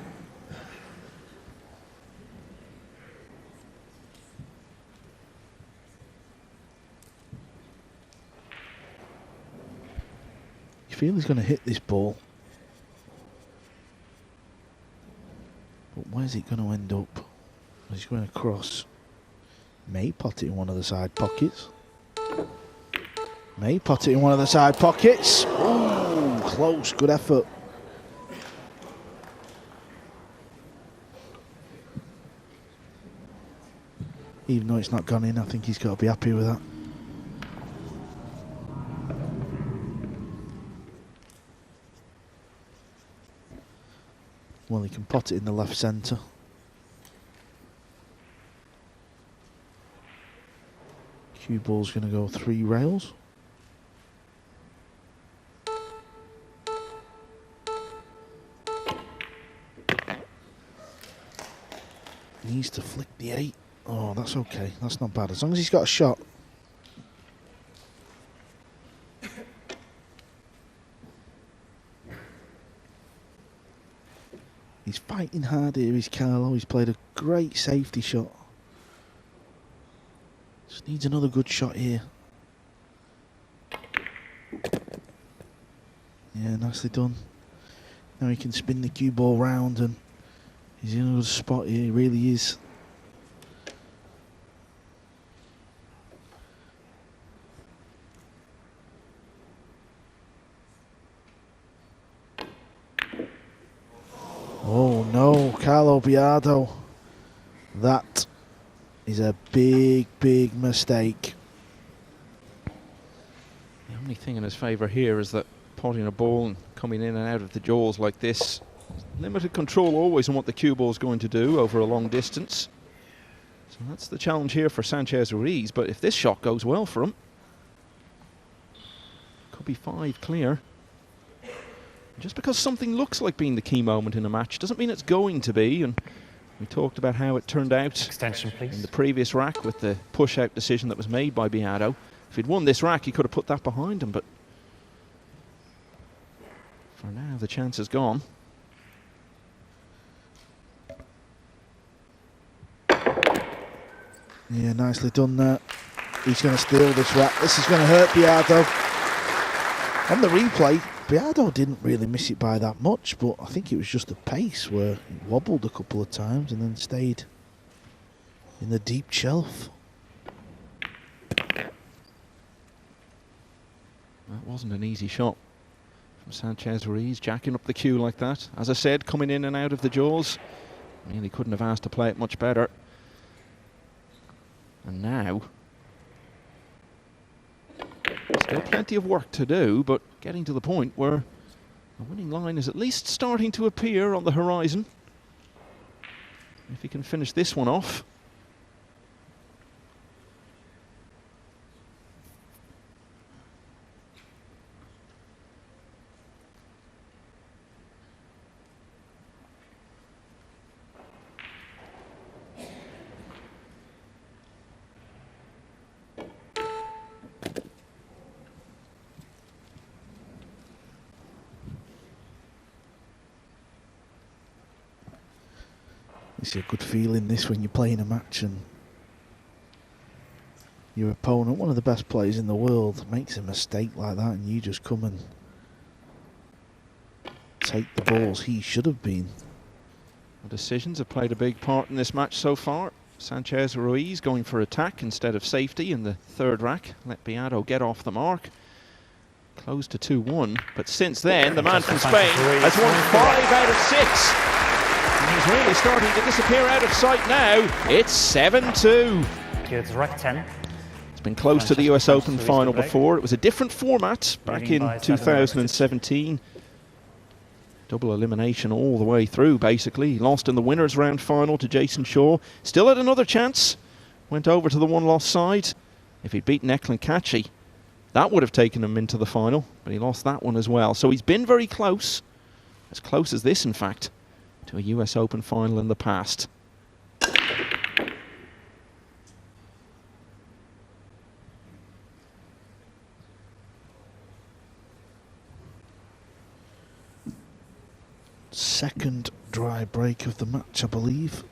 You feel he's going to hit this ball, but where's it going to end up? He's going across. May pot it in one of the side pockets. May pot it in one of the side pockets. Ooh, close, good effort. Even though it's not gone in, I think he's got to be happy with that. Well, he can pot it in the left centre. Cue ball's going to go 3 rails. Needs to flick the 8. Oh, that's okay. That's not bad. As long as he's got a shot. He's fighting hard here, is Carlo. He's played a great safety shot. Just needs another good shot here. Yeah, nicely done. Now he can spin the cue ball round and he's in a good spot here, he really is. Oh no, Carlo Biado. That is a big, big mistake. The only thing in his favour here is that potting a ball and coming in and out of the jaws like this, limited control always on what the cue ball is going to do over a long distance. So that's the challenge here for Sanchez Ruiz, but if this shot goes well for him, could be 5 clear. Just because something looks like being the key moment in a match doesn't mean it's going to be, and we talked about how it turned out Extension, please. in the previous rack with the push-out decision that was made by Biado. If he'd won this rack, he could have put that behind him, but for now, the chance is gone. Yeah, nicely done there. He's going to steal this rack. This is going to hurt Biado. On the replay, Biado didn't really miss it by that much, but I think it was just the pace where he wobbled a couple of times and then stayed in the deep shelf. That wasn't an easy shot from Sanchez Ruiz, jacking up the cue like that. As I said, coming in and out of the jaws. I mean, he couldn't have asked to play it much better. And now, still plenty of work to do, but getting to the point where the winning line is at least starting to appear on the horizon. If he can finish this one off. It's a good feeling, this, when you're playing a match and your opponent, one of the best players in the world, makes a mistake like that and you just come and take the balls he should have been. The decisions have played a big part in this match so far. Sanchez Ruiz going for attack instead of safety in the third rack. Let Biado get off the mark. Close to 2-1, but since then the man from Spain has won 5 out of 6. He's really starting to disappear out of sight now. It's 7-2. It's rack 10. It's been close to the US Open final before. It was a different format back in 2017. Double elimination all the way through, basically. He lost in the winners' round final to Jason Shaw. Still had another chance. Went over to the one-loss side. If he'd beaten Eklund Kachi, that would have taken him into the final, but he lost that one as well. So he's been very close as this, in fact, to a US Open final in the past. second dry break of the match, I believe.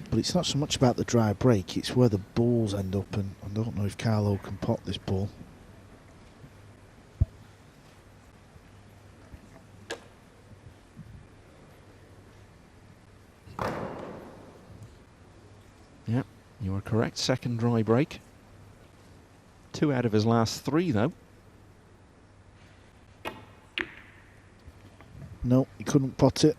But it's not so much about the dry break, it's where the balls end up, and I don't know if Carlo can pot this ball. Yeah, you are correct. Second dry break. 2 out of his last 3, though. No, he couldn't pot it.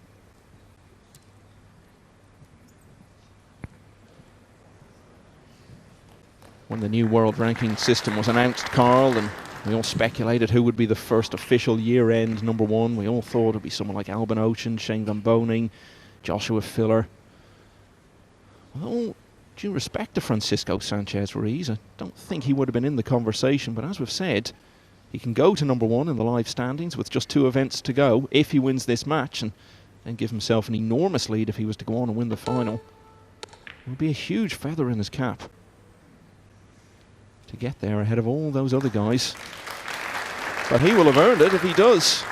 When the new world ranking system was announced, Carl, and we all speculated who would be the first official year-end #1. We all thought it would be someone like Albin Ocean, Shane Van Boning, Joshua Filler. With all due respect to Francisco Sanchez Ruiz, I don't think he would have been in the conversation, but as we've said, he can go to #1 in the live standings with just 2 events to go if he wins this match, and then give himself an enormous lead if he was to go on and win the final. It would be a huge feather in his cap to get there ahead of all those other guys. But he will have earned it if he does.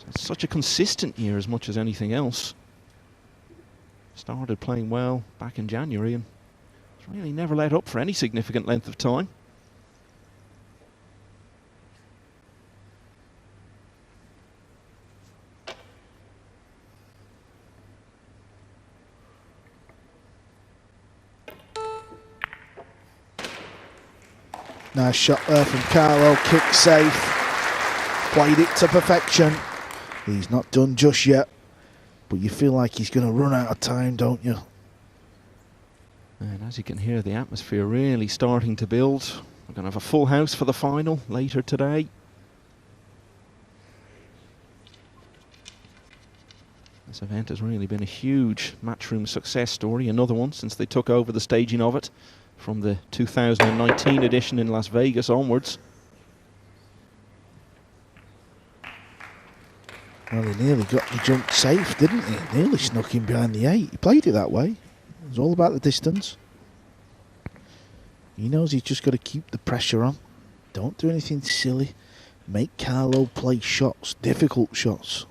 It's such a consistent year as much as anything else. Started playing well back in January and has really never let up for any significant length of time. Nice shot there from Carlo, kick safe, played it to perfection. He's not done just yet, but you feel like he's going to run out of time, don't you? And as you can hear, the atmosphere really starting to build. We're going to have a full house for the final later today. This event has really been a huge Matchroom success story, another one since they took over the staging of it from the 2019 edition in Las Vegas onwards. Well, he nearly got the jump safe, didn't he? Nearly snuck in behind the 8. He played it that way. It was all about the distance. He knows he's just got to keep the pressure on. Don't do anything silly. Make Carlo play shots, difficult shots.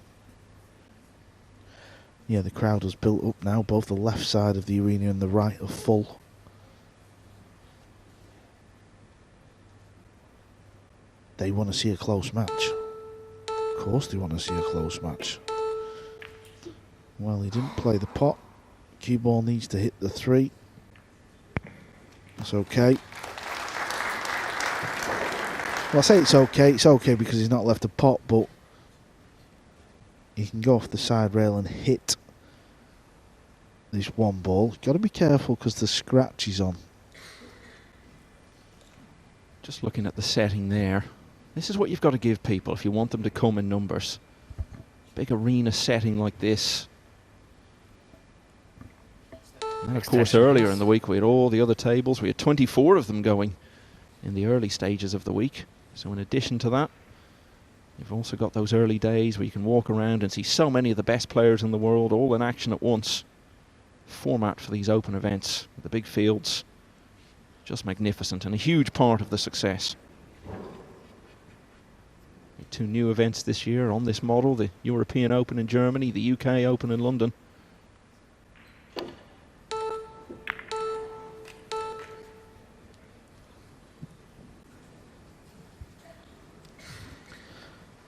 Yeah, the crowd has built up now. Both the left side of the arena and the right are full. They want to see a close match. Of course they want to see a close match. Well, he didn't play the pot. Cue ball needs to hit the 3. That's okay. Well, I say it's okay. It's okay because he's not left a pot, but he can go off the side rail and hit this one ball. Got to be careful because the scratch is on. Just looking at the setting there. This is what you've got to give people if you want them to come in numbers. Big arena setting like this. And of course earlier in the week we had all the other tables. We had 24 of them going in the early stages of the week. So in addition to that, you've also got those early days where you can walk around and see so many of the best players in the world all in action at once. Format for these open events, the big fields, just magnificent and a huge part of the success. 2 new events this year on this model, the European Open in Germany, the UK Open in London.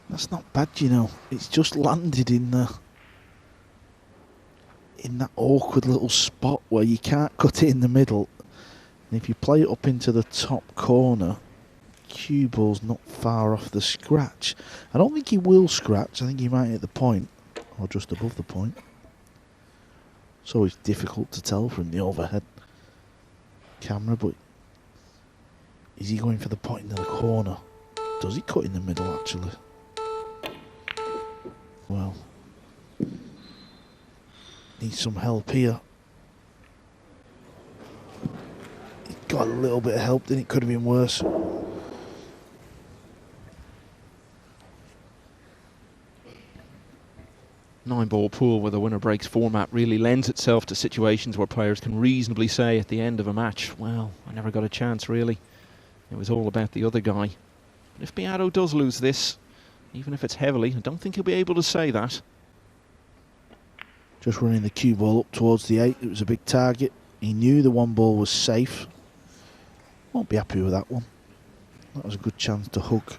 That's not bad, you know. It's just landed in that awkward little spot where you can't cut it in the middle. And if you play it up into the top corner, cue ball's not far off the scratch. I don't think he will scratch. I think he might hit the point, or just above the point. It's always difficult to tell from the overhead camera, but is he going for the point into the corner? Does he cut in the middle, actually? Well, needs some help here. He got a little bit of help, then it could have been worse. Nine-ball pool where the winner breaks format really lends itself to situations where players can reasonably say at the end of a match, well, I never got a chance really. It was all about the other guy. But if Biado does lose this, even if it's heavily. I don't think he'll be able to say that. Just running the cue ball up towards the 8. It was a big target. He knew the one ball was safe. Won't be happy with that one. That was a good chance to hook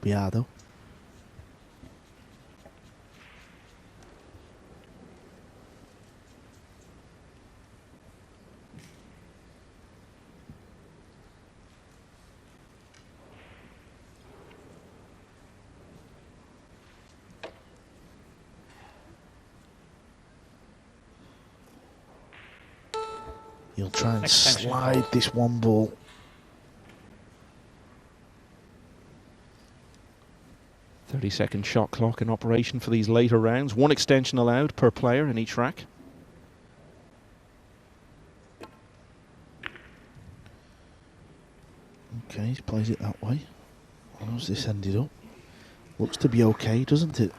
Biado. He'll try and slide this one ball. "30-second shot clock in operation for these later rounds. 1 extension allowed per player in each rack. Okay, he plays it that way. How's this ended up? Looks to be okay, doesn't it?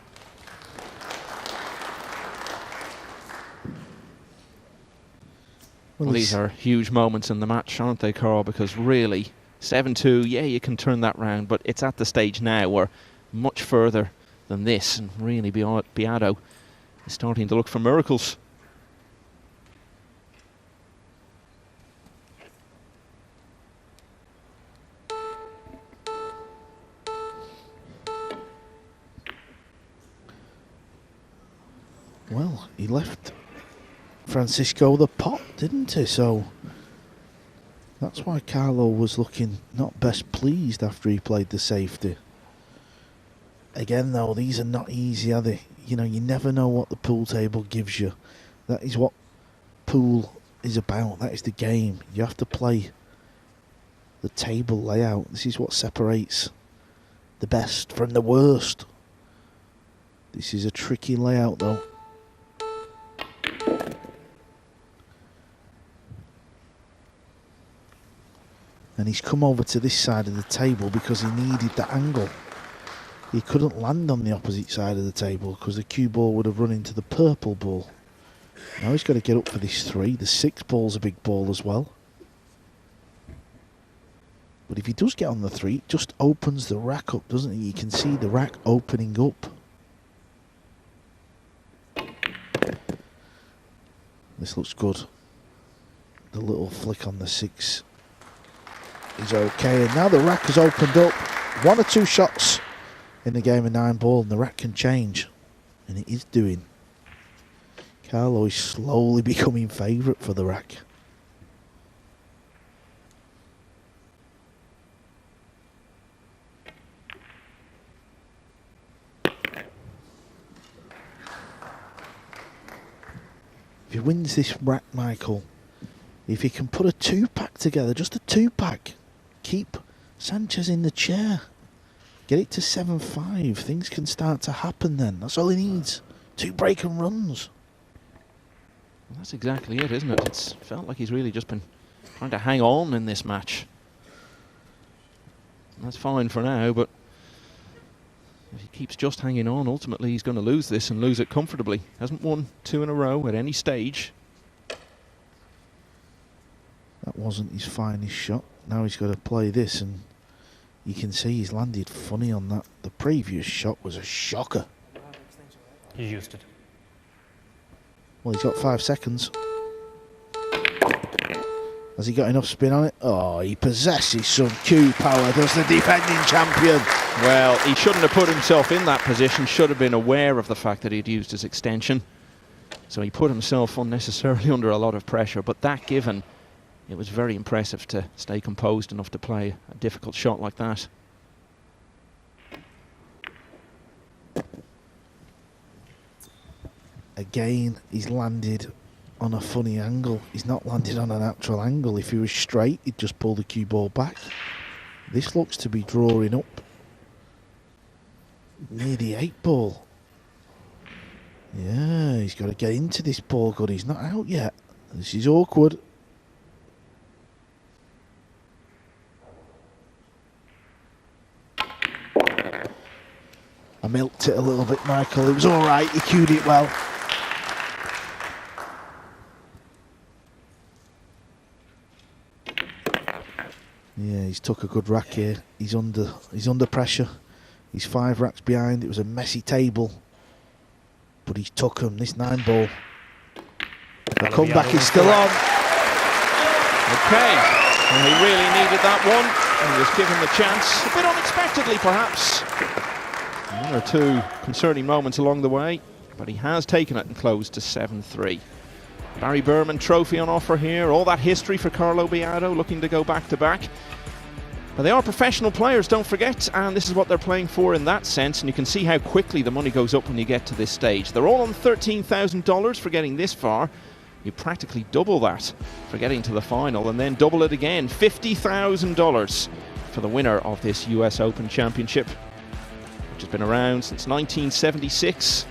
Well, these are huge moments in the match, aren't they, Carl? Because really, 7-2, yeah, you can turn that round, but it's at the stage now where much further than this, and really Biado is starting to look for miracles. Well, he left Francisco the pot, didn't he? So that's why Carlo was looking not best pleased after he played the safety. Again, though, these are not easy, are they? You know, you never know what the pool table gives you. That is what pool is about. That is the game. You have to play the table layout. This is what separates the best from the worst. This is a tricky layout, though. And he's come over to this side of the table because he needed the angle. He couldn't land on the opposite side of the table because the cue ball would have run into the purple ball. Now he's got to get up for this 3. The 6 ball's a big ball as well. But if he does get on the 3, it just opens the rack up, doesn't it? You can see the rack opening up. This looks good. The little flick on the 6 is okay, and now the rack has opened up. 1 or 2 shots in the game of 9 ball and the rack can change, and it is doing. Carlo is slowly becoming favourite for the rack. If he wins this rack, Michael, if he can put a 2-pack together, just a 2-pack, keep Sanchez in the chair, get it to 7-5, things can start to happen then. That's all he needs. 2 break and runs. Well, that's exactly it, isn't it? It's felt like he's really just been trying to hang on in this match. And that's fine for now, but if he keeps just hanging on, ultimately he's going to lose this and lose it comfortably. Hasn't won 2 in a row at any stage. That wasn't his finest shot. Now he's got to play this, and you can see he's landed funny on that. The previous shot was a shocker. He used it. Well, he's got 5 seconds. Has he got enough spin on it? Oh, he possesses some cue power, does the defending champion. Well, he shouldn't have put himself in that position, should have been aware of the fact that he'd used his extension. So he put himself unnecessarily under a lot of pressure, but that given, it was very impressive to stay composed enough to play a difficult shot like that. Again, he's landed on a funny angle. He's not landed on a natural angle. If he was straight, he'd just pull the cue ball back. This looks to be drawing up near the 8 ball. Yeah, he's got to get into this ball good. He's not out yet. This is awkward. I milked it a little bit, Michael. It was all right. He cued it well. Yeah, he's took a good rack here. He's under pressure. He's 5 racks behind. It was a messy table, but he's took him. This 9-ball. The comeback is still on. Okay, well, he really needed that one. He was given the chance, a bit unexpectedly perhaps. 1 or 2 concerning moments along the way, but he has taken it and closed to 7-3. Barry Berman trophy on offer here. All that history for Carlo Biado, looking to go back-to-back. But they are professional players, don't forget, and this is what they're playing for in that sense, and you can see how quickly the money goes up when you get to this stage. They're all on $13,000 for getting this far. You practically double that for getting to the final, and then double it again, $50,000 for the winner of this US Open Championship, which has been around since 1976.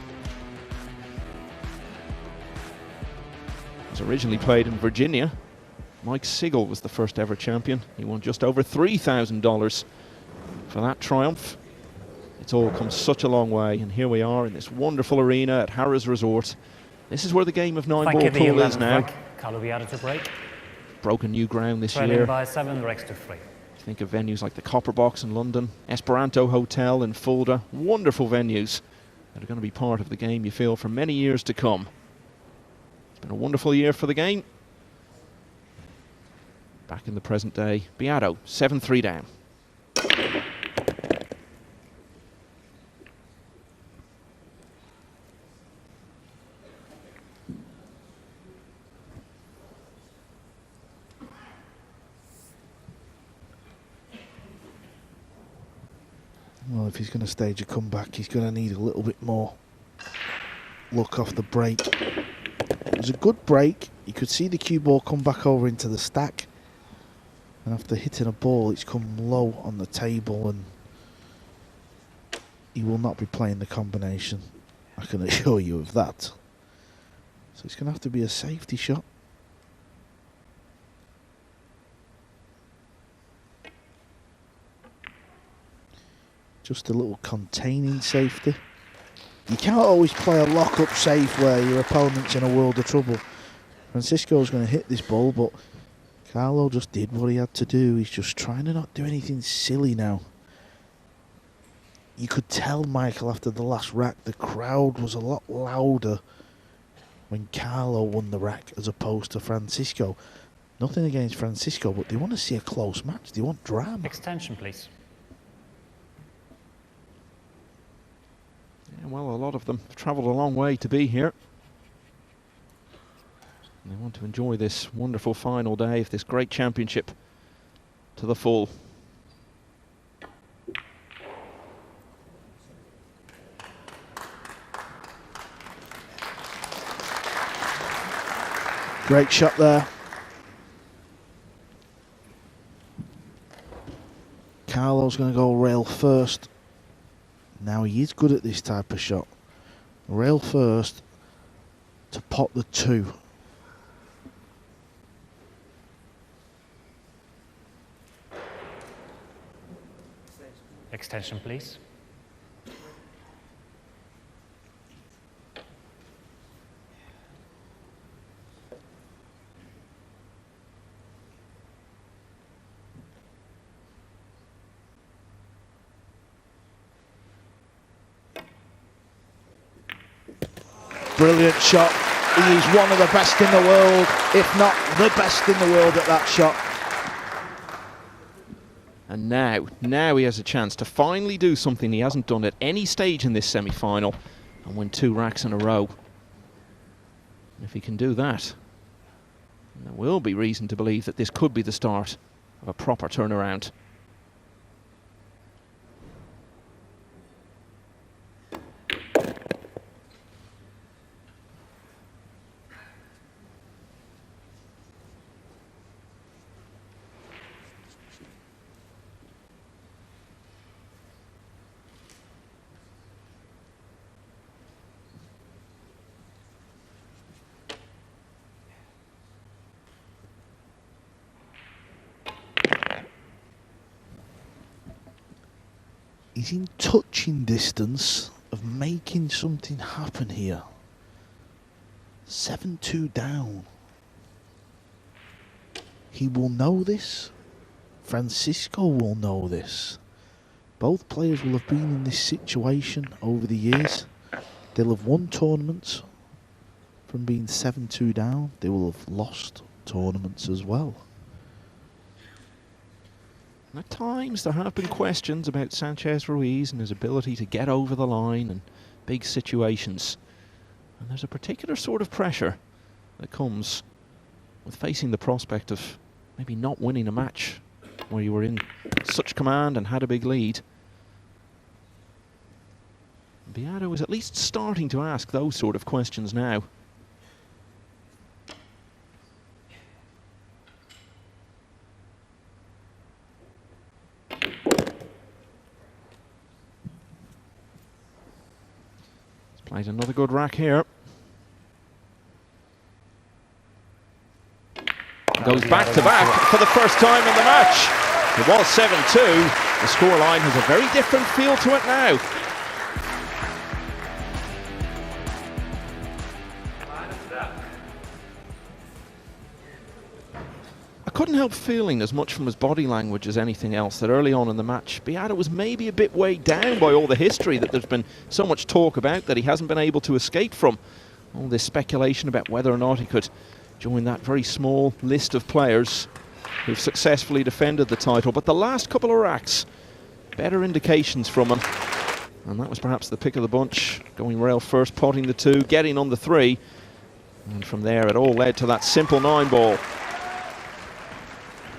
It was originally played in Virginia. Mike Sigel was the first ever champion. He won just over $3,000 for that triumph. It's all come such a long way, and here we are in this wonderful arena at Harrah's Resort. This is where the game of 9-ball pool is now. Carlo Biado to break. Broken new ground this Trailing year. by 7 breaks to 3. Think of venues like the Copper Box in London, Esperanto Hotel in Fulda. Wonderful venues that are going to be part of the game, you feel, for many years to come. It's been a wonderful year for the game. Back in the present day, Biado, 7-3 down. Well, if he's going to stage a comeback, he's going to need a little bit more luck off the break. It was a good break. You could see the cue ball come back over into the stack. And after hitting a ball, it's come low on the table, and he will not be playing the combination. I can assure you of that. So it's going to have to be a safety shot. Just a little containing safety. You can't always play a lock-up safe where your opponent's in a world of trouble. Francisco's going to hit this ball, but Carlo just did what he had to do. He's just trying to not do anything silly now. You could tell, Michael, after the last rack, the crowd was a lot louder when Carlo won the rack as opposed to Francisco. Nothing against Francisco, but they want to see a close match. They want drama. Extension, please. Yeah, well, a lot of them have travelled a long way to be here. And they want to enjoy this wonderful final day of this great championship to the full. Great shot there. Carlo's going to go rail first. Now he is good at this type of shot. Rail first to pot the 2. Extension, please. Brilliant shot. He is one of the best in the world, if not the best in the world at that shot. And now he has a chance to finally do something he hasn't done at any stage in this semi-final and win 2 racks in a row. And if he can do that, there will be reason to believe that this could be the start of a proper turnaround. He's in touching distance of making something happen here. 7-2 down. He will know this. Francisco will know this. Both players will have been in this situation over the years. They'll have won tournaments from being 7-2 down. They will have lost tournaments as well. And at times there have been questions about Sanchez Ruiz and his ability to get over the line in big situations. And there's a particular sort of pressure that comes with facing the prospect of maybe not winning a match where you were in such command and had a big lead. Biado is at least starting to ask those sort of questions now. He's played another good rack here. Goes back to back for the first time in the match. It was 7-2. The scoreline has a very different feel to it now. I couldn't help feeling, as much from his body language as anything else, that early on in the match, Biado was maybe a bit weighed down by all the history that there's been so much talk about that he hasn't been able to escape from. All this speculation about whether or not he could join that very small list of players who've successfully defended the title. But the last couple of racks, better indications from him. And that was perhaps the pick of the bunch, going rail first, potting the 2, getting on the 3. And from there it all led to that simple 9 ball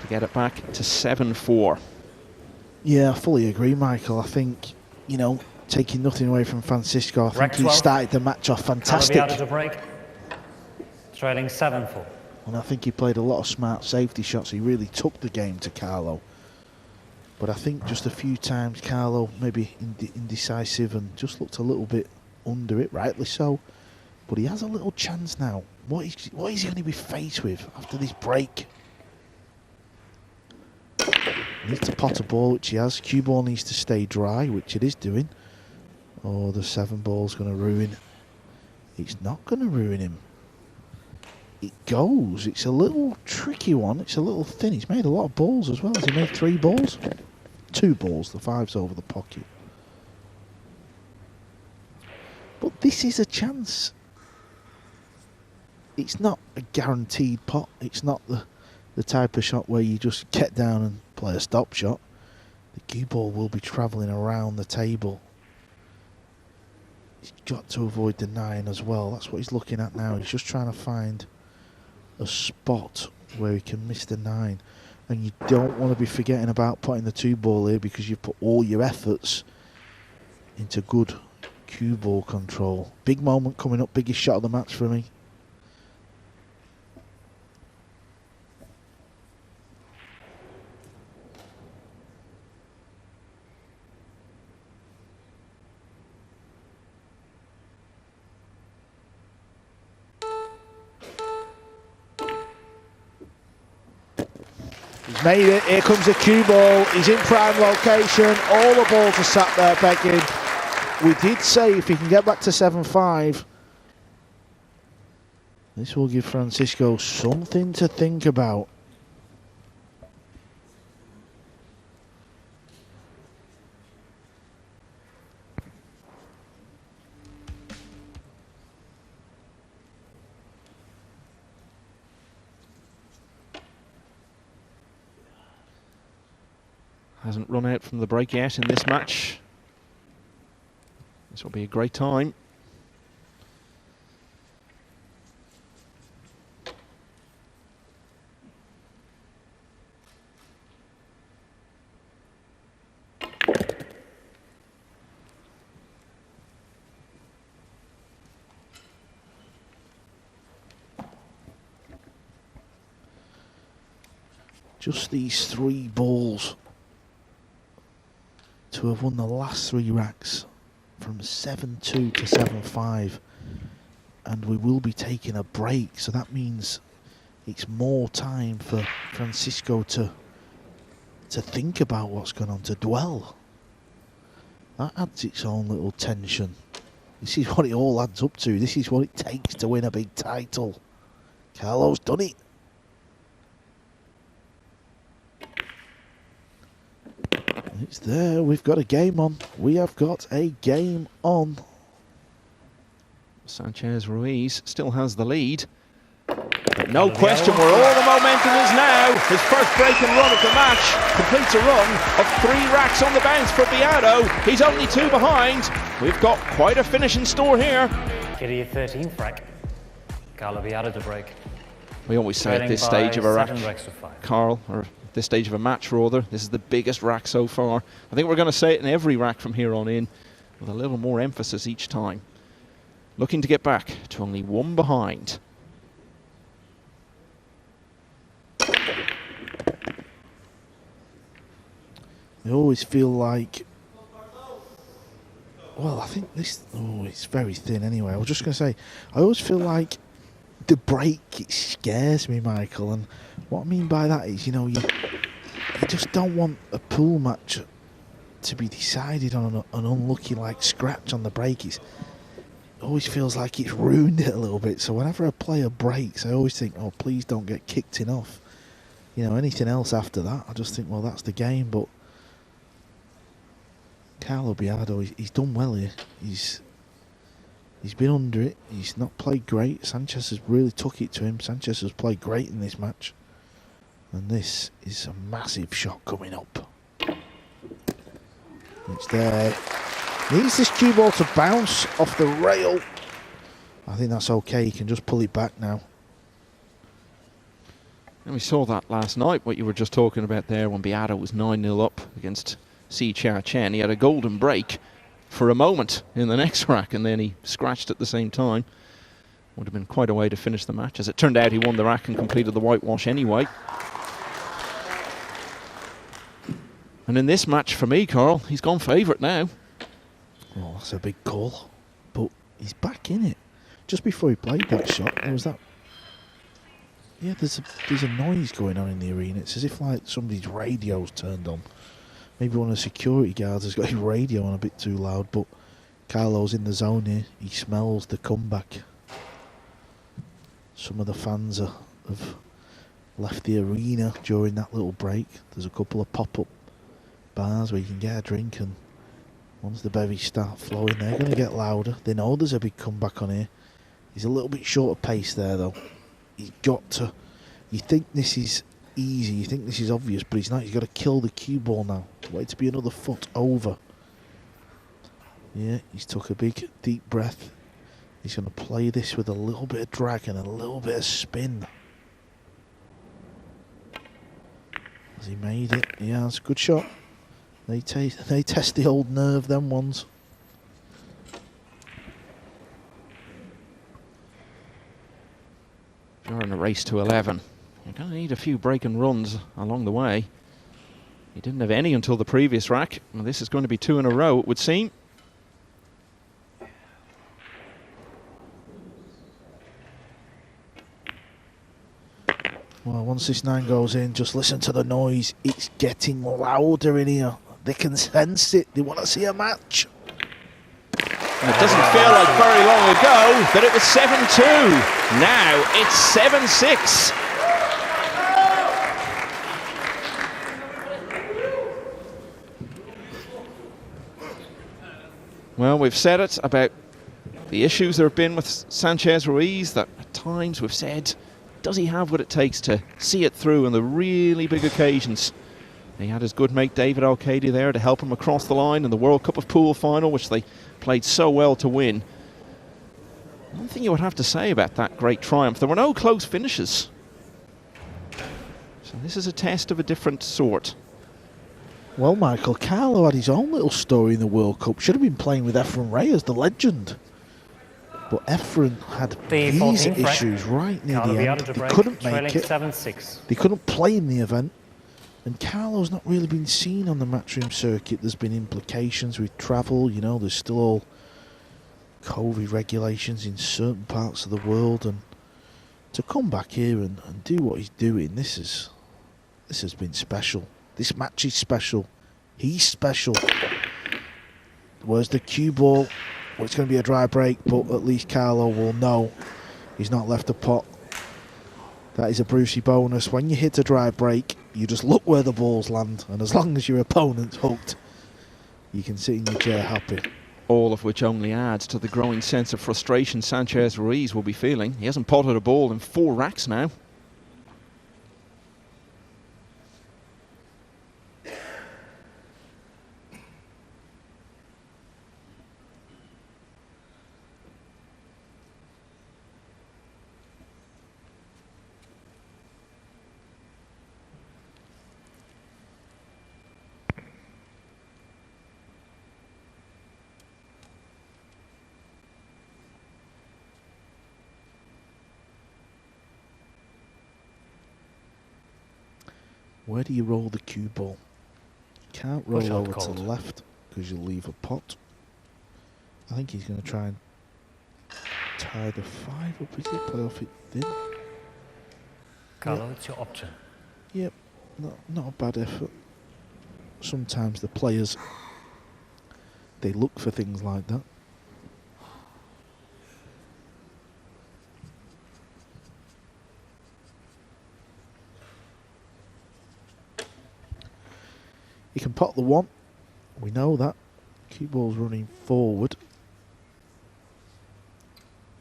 to get it back to 7-4. Yeah, I fully agree, Michael. I think, you know, taking nothing away from Francisco, I think he started the match off fantastic. Carlo Biado to break, trailing 7-4. And I think he played a lot of smart safety shots. He really took the game to Carlo. But I think just a few times Carlo maybe indecisive and just looked a little bit under it, rightly so. But he has a little chance now. What is he going to be faced with after this break? He needs to pot a ball, which he has. Cue ball needs to stay dry, which it is doing. Oh, the 7 ball's going to ruin. It's not going to ruin him. It goes. It's a little tricky one. It's a little thin. He's made a lot of balls as well. Has he made 3 balls? 2 balls. The 5's over the pocket. But this is a chance. It's not a guaranteed pot. It's not the type of shot where you just get down and play a stop shot. The cue ball will be travelling around the table. He's got to avoid the 9 as well. That's what he's looking at now. He's just trying to find a spot where he can miss the 9. And you don't want to be forgetting about putting the 2 ball here, because you put all your efforts into good cue ball control. Big moment coming up, biggest shot of the match for me. He's made it. Here comes the cue ball. He's in prime location. All the balls are sat there begging. We did say if he can get back to 7-5, this will give Francisco something to think about. Hasn't run out from the break yet in this match. This will be a great time. Just these 3 balls to have won the last 3 racks from 7-2 to 7-5, and we will be taking a break, so that means it's more time for Francisco to think about what's going on, to dwell. That adds its own little tension. This is what it all adds up to. This is what it takes to win a big title. Carlo's done it. It's there. We've got a game on. We have got a game on. Sanchez Ruiz still has the lead. But no question where all the momentum is now. His first break and run of the match completes a run of 3 racks on the bounce for Biado. He's only 2 behind. We've got quite a finish in store here. Kitty 13th rack. Carlo Biado to break. We always say at this stage of a rack, Carl, or at this stage of a match rather, this is the biggest rack so far. I think we're going to say it in every rack from here on in, with a little more emphasis each time. Looking to get back to only 1 behind. I always feel like, well, I think this, oh, it's very thin anyway. I was just going to say, I always feel like the break, it scares me, Michael. And what I mean by that is, you know, you just don't want a pool match to be decided on an unlucky, like, scratch on the break. It always feels like it's ruined it a little bit. So whenever a player breaks, I always think, oh, please don't get kicked in off. You know, anything else after that, I just think, well, that's the game. But Carlo Biado, he's done well here. He's been under it. He's not played great. Sanchez has really took it to him. Sanchez has played great in this match. And this is a massive shot coming up. It's there. Needs this cue ball to bounce off the rail. I think that's okay. He can just pull it back now. And we saw that last night, what you were just talking about there, when Biado was 9-0 up against Si Chia Chen. He had a golden break for a moment in the next rack, and then he scratched at the same time. Would have been quite a way to finish the match. As it turned out, he won the rack and completed the whitewash anyway. And in this match, for me, Carl, he's gone favourite now. Oh, that's a big call. But he's back in it. Just before he played that shot, there was that... Yeah, there's a noise going on in the arena. It's as if like somebody's radio's turned on. Maybe one of the security guards has got his radio on a bit too loud, but Carlo's in the zone here. He smells the comeback. Some of the fans have left the arena during that little break. There's a couple of pop-up bars where you can get a drink, and once the bevies start flowing, they're going to get louder. They know there's a big comeback on here. He's a little bit short of pace there, though. He's got to... You think this is easy, you think this is obvious, but he's not. He's got to kill the cue ball now. Wait to be another foot over. Yeah, he's took a big, deep breath. He's going to play this with a little bit of drag and a little bit of spin. Has he made it? Yeah, it's a good shot. They test the old nerve, them ones. If you're in a race to 11, you're going to need a few break and runs along the way. He didn't have any until the previous rack. Well, this is going to be 2 in a row, it would seem. Well, once this 9 goes in, just listen to the noise. It's getting louder in here. They can sense it. They want to see a match. And it doesn't feel like very long ago that it was 7-2. Now it's 7-6. Well, we've said it about the issues there have been with Sanchez Ruiz, that at times we've said, does he have what it takes to see it through on the really big occasions? He had his good mate David Al-Qaedi there to help him across the line in the World Cup of Pool final, which they played so well to win. One thing you would have to say about that great triumph, there were no close finishes. So this is a test of a different sort. Well, Michael, Carlo had his own little story in the World Cup. Should have been playing with Efren Reyes, the legend. But Efren had visa issues right near the end. They couldn't make it. 7-6. They couldn't play in the event. And Carlo's not really been seen on the matchroom circuit. There's been implications with travel. You know, there's still all COVID regulations in certain parts of the world. And to come back here and do what he's doing, this has been special. This match is special. He's special. Where's the cue ball? Well, it's going to be a dry break, but at least Carlo will know he's not left a pot. That is a Brucey bonus. When you hit a dry break, You just look where the balls land, and as long as your opponent's hooked, you can sit in your chair happy. All of which only adds to the growing sense of frustration Sanchez Ruiz will be feeling. He hasn't potted a ball in 4 racks now. Where do you roll the cue ball? You can't roll Push out over to cold. the left because you'll leave a pot. I think he's going to try and tie the 5 up, is it? Play off it thin. Carlo, it's your option. Yep, not a bad effort. Sometimes the players, they look for things like that. He can pot the 1. We know that. Cue ball's running forward.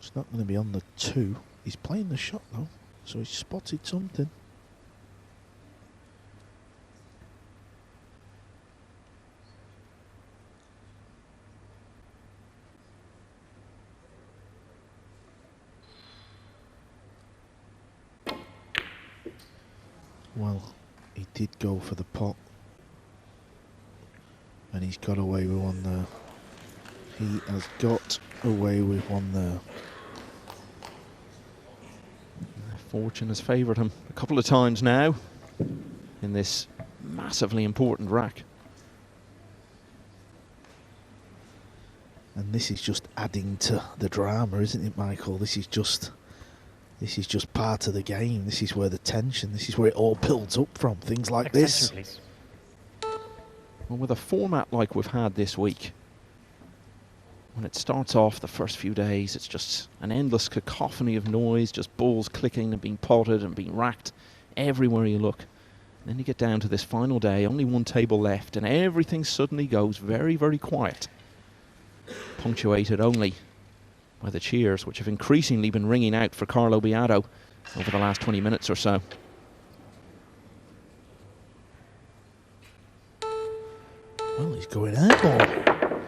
It's not going to be on the 2. He's playing the shot though, so he's spotted something. Well, he did go for the pot. And he's got away with one there. He has got away with one there. Fortune has favoured him a couple of times now in this massively important rack. And this is just adding to the drama, isn't it, Michael? This is just part of the game. This is where the tension, this is where it all builds up from. Things like Extension, this. please. Well, with a format like we've had this week, when it starts off the first few days, it's just an endless cacophony of noise, just balls clicking and being potted and being racked everywhere you look. And then you get down to this final day, only 1 table left, and everything suddenly goes very, very quiet. Punctuated only by the cheers, which have increasingly been ringing out for Carlo Biado over the last 20 minutes or so. Well, he's going airborne.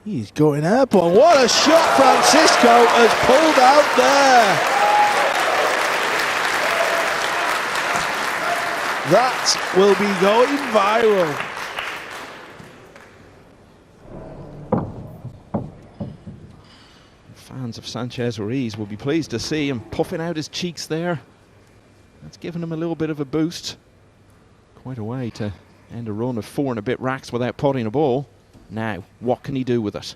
He's going airborne. What a shot Francisco has pulled out there. That will be going viral. Fans of Sanchez Ruiz will be pleased to see him puffing out his cheeks there. That's given him a little bit of a boost. Quite a way to end a run of 4 and a bit racks without potting a ball. Now, what can he do with it?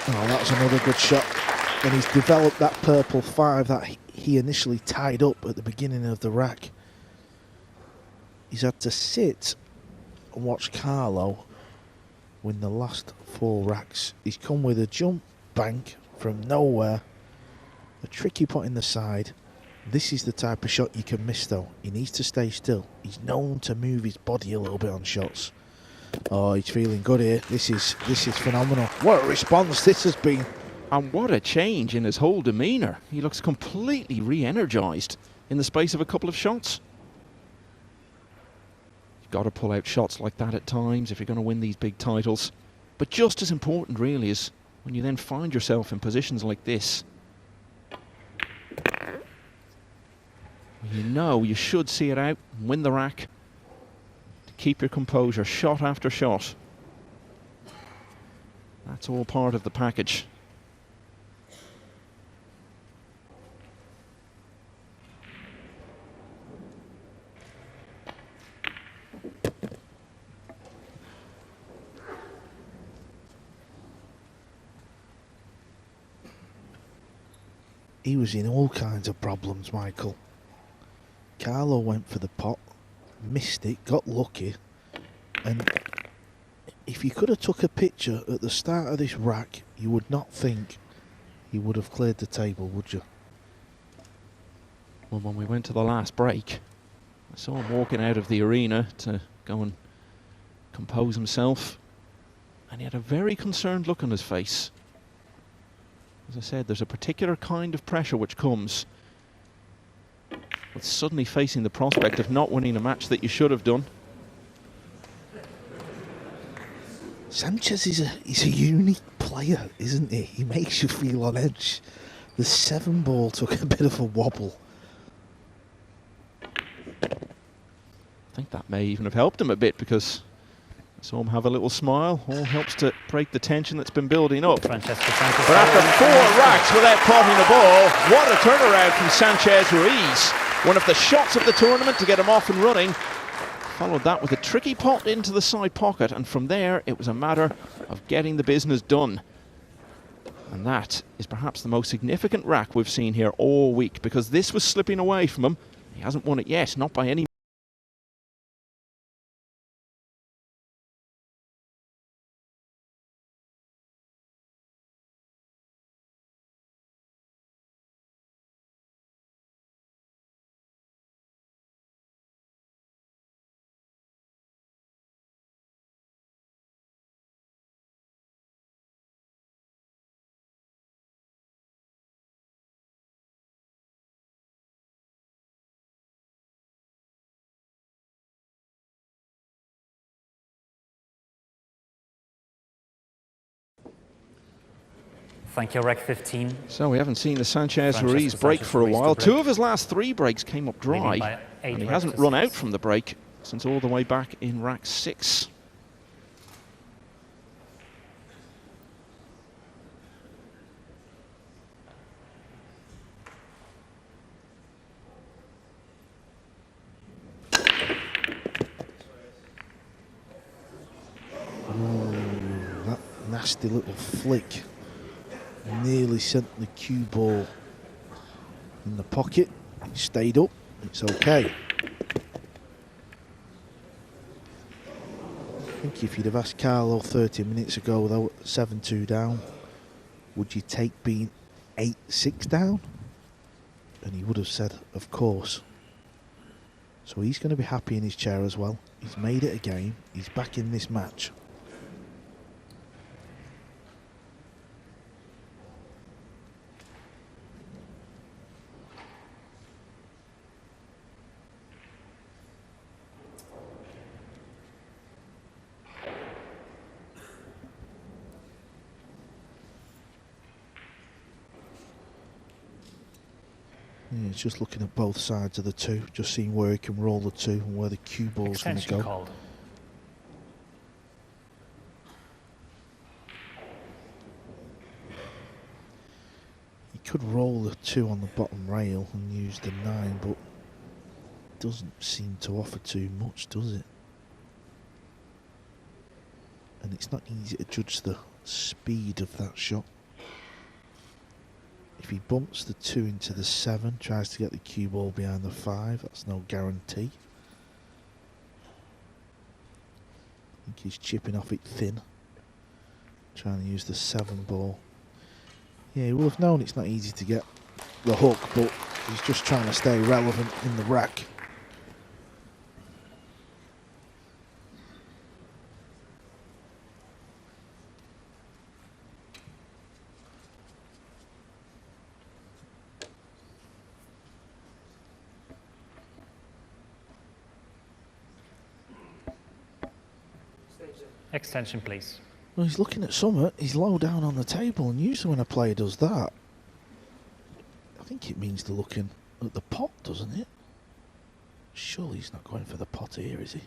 Oh, that's another good shot. And he's developed that purple 5 that he initially tied up at the beginning of the rack. He's had to sit and watch Carlo win the last 4 racks. He's come with a jump bank from nowhere. A tricky pot in the side. This is the type of shot you can miss though. He needs to stay still. He's known to move his body a little bit on shots. Oh, he's feeling good here. This is phenomenal. What a response this has been. And what a change in his whole demeanour. He looks completely re-energised in the space of a couple of shots. You've got to pull out shots like that at times if you're going to win these big titles. But just as important really is when you then find yourself in positions like this. You know you should see it out, win the rack, to keep your composure shot after shot. That's all part of the package. He was in all kinds of problems, Michael. Carlo went for the pot, missed it, got lucky, and if you could have took a picture at the start of this rack, you would not think he would have cleared the table, would you? Well, when we went to the last break, I saw him walking out of the arena to go and compose himself, and he had a very concerned look on his face. As I said, there's a particular kind of pressure which comes with suddenly facing the prospect of not winning a match that you should have done. Sanchez is a unique player, isn't he? He makes you feel on edge. The 7 ball took a bit of a wobble. I think that may even have helped him a bit, because I saw him have a little smile. All helps to break the tension that's been building up. But after 4 racks without potting the ball, what a turnaround from Sanchez Ruiz. One of the shots of the tournament to get him off and running. Followed that with a tricky pot into the side pocket, and from there it was a matter of getting the business done. And that is perhaps the most significant rack we've seen here all week, because this was slipping away from him. He hasn't won it yet, not by any. Thank you, Rec 15. So we haven't seen the Sanchez Ruiz break for a while. 2 of his last 3 breaks came up dry, and he hasn't run out from the break since all the way back in rack 6. That nasty little flick nearly sent the cue ball in the pocket. It stayed up. It's okay. I think if you'd have asked Carlo 30 minutes ago, though, 7-2 down, would you take being 8-6 down? And he would have said, of course. So he's going to be happy in his chair as well. He's made it a game. He's back in this match. Yeah, it's just looking at both sides of the 2, just seeing where he can roll the 2 and where the cue ball's going to go. Called. He could roll the 2 on the bottom rail and use the 9, but doesn't seem to offer too much, does it? And it's not easy to judge the speed of that shot. If he bumps the 2 into the 7, tries to get the cue ball behind the 5, that's no guarantee. I think he's chipping off it thin, trying to use the 7 ball. Yeah, he will have known it's not easy to get the hook, but he's just trying to stay relevant in the rack. Extension, please. Well, he's looking at something. He's low down on the table, and usually when a player does that, I think it means they're looking at the pot, doesn't it? Surely he's not going for the pot here, is he?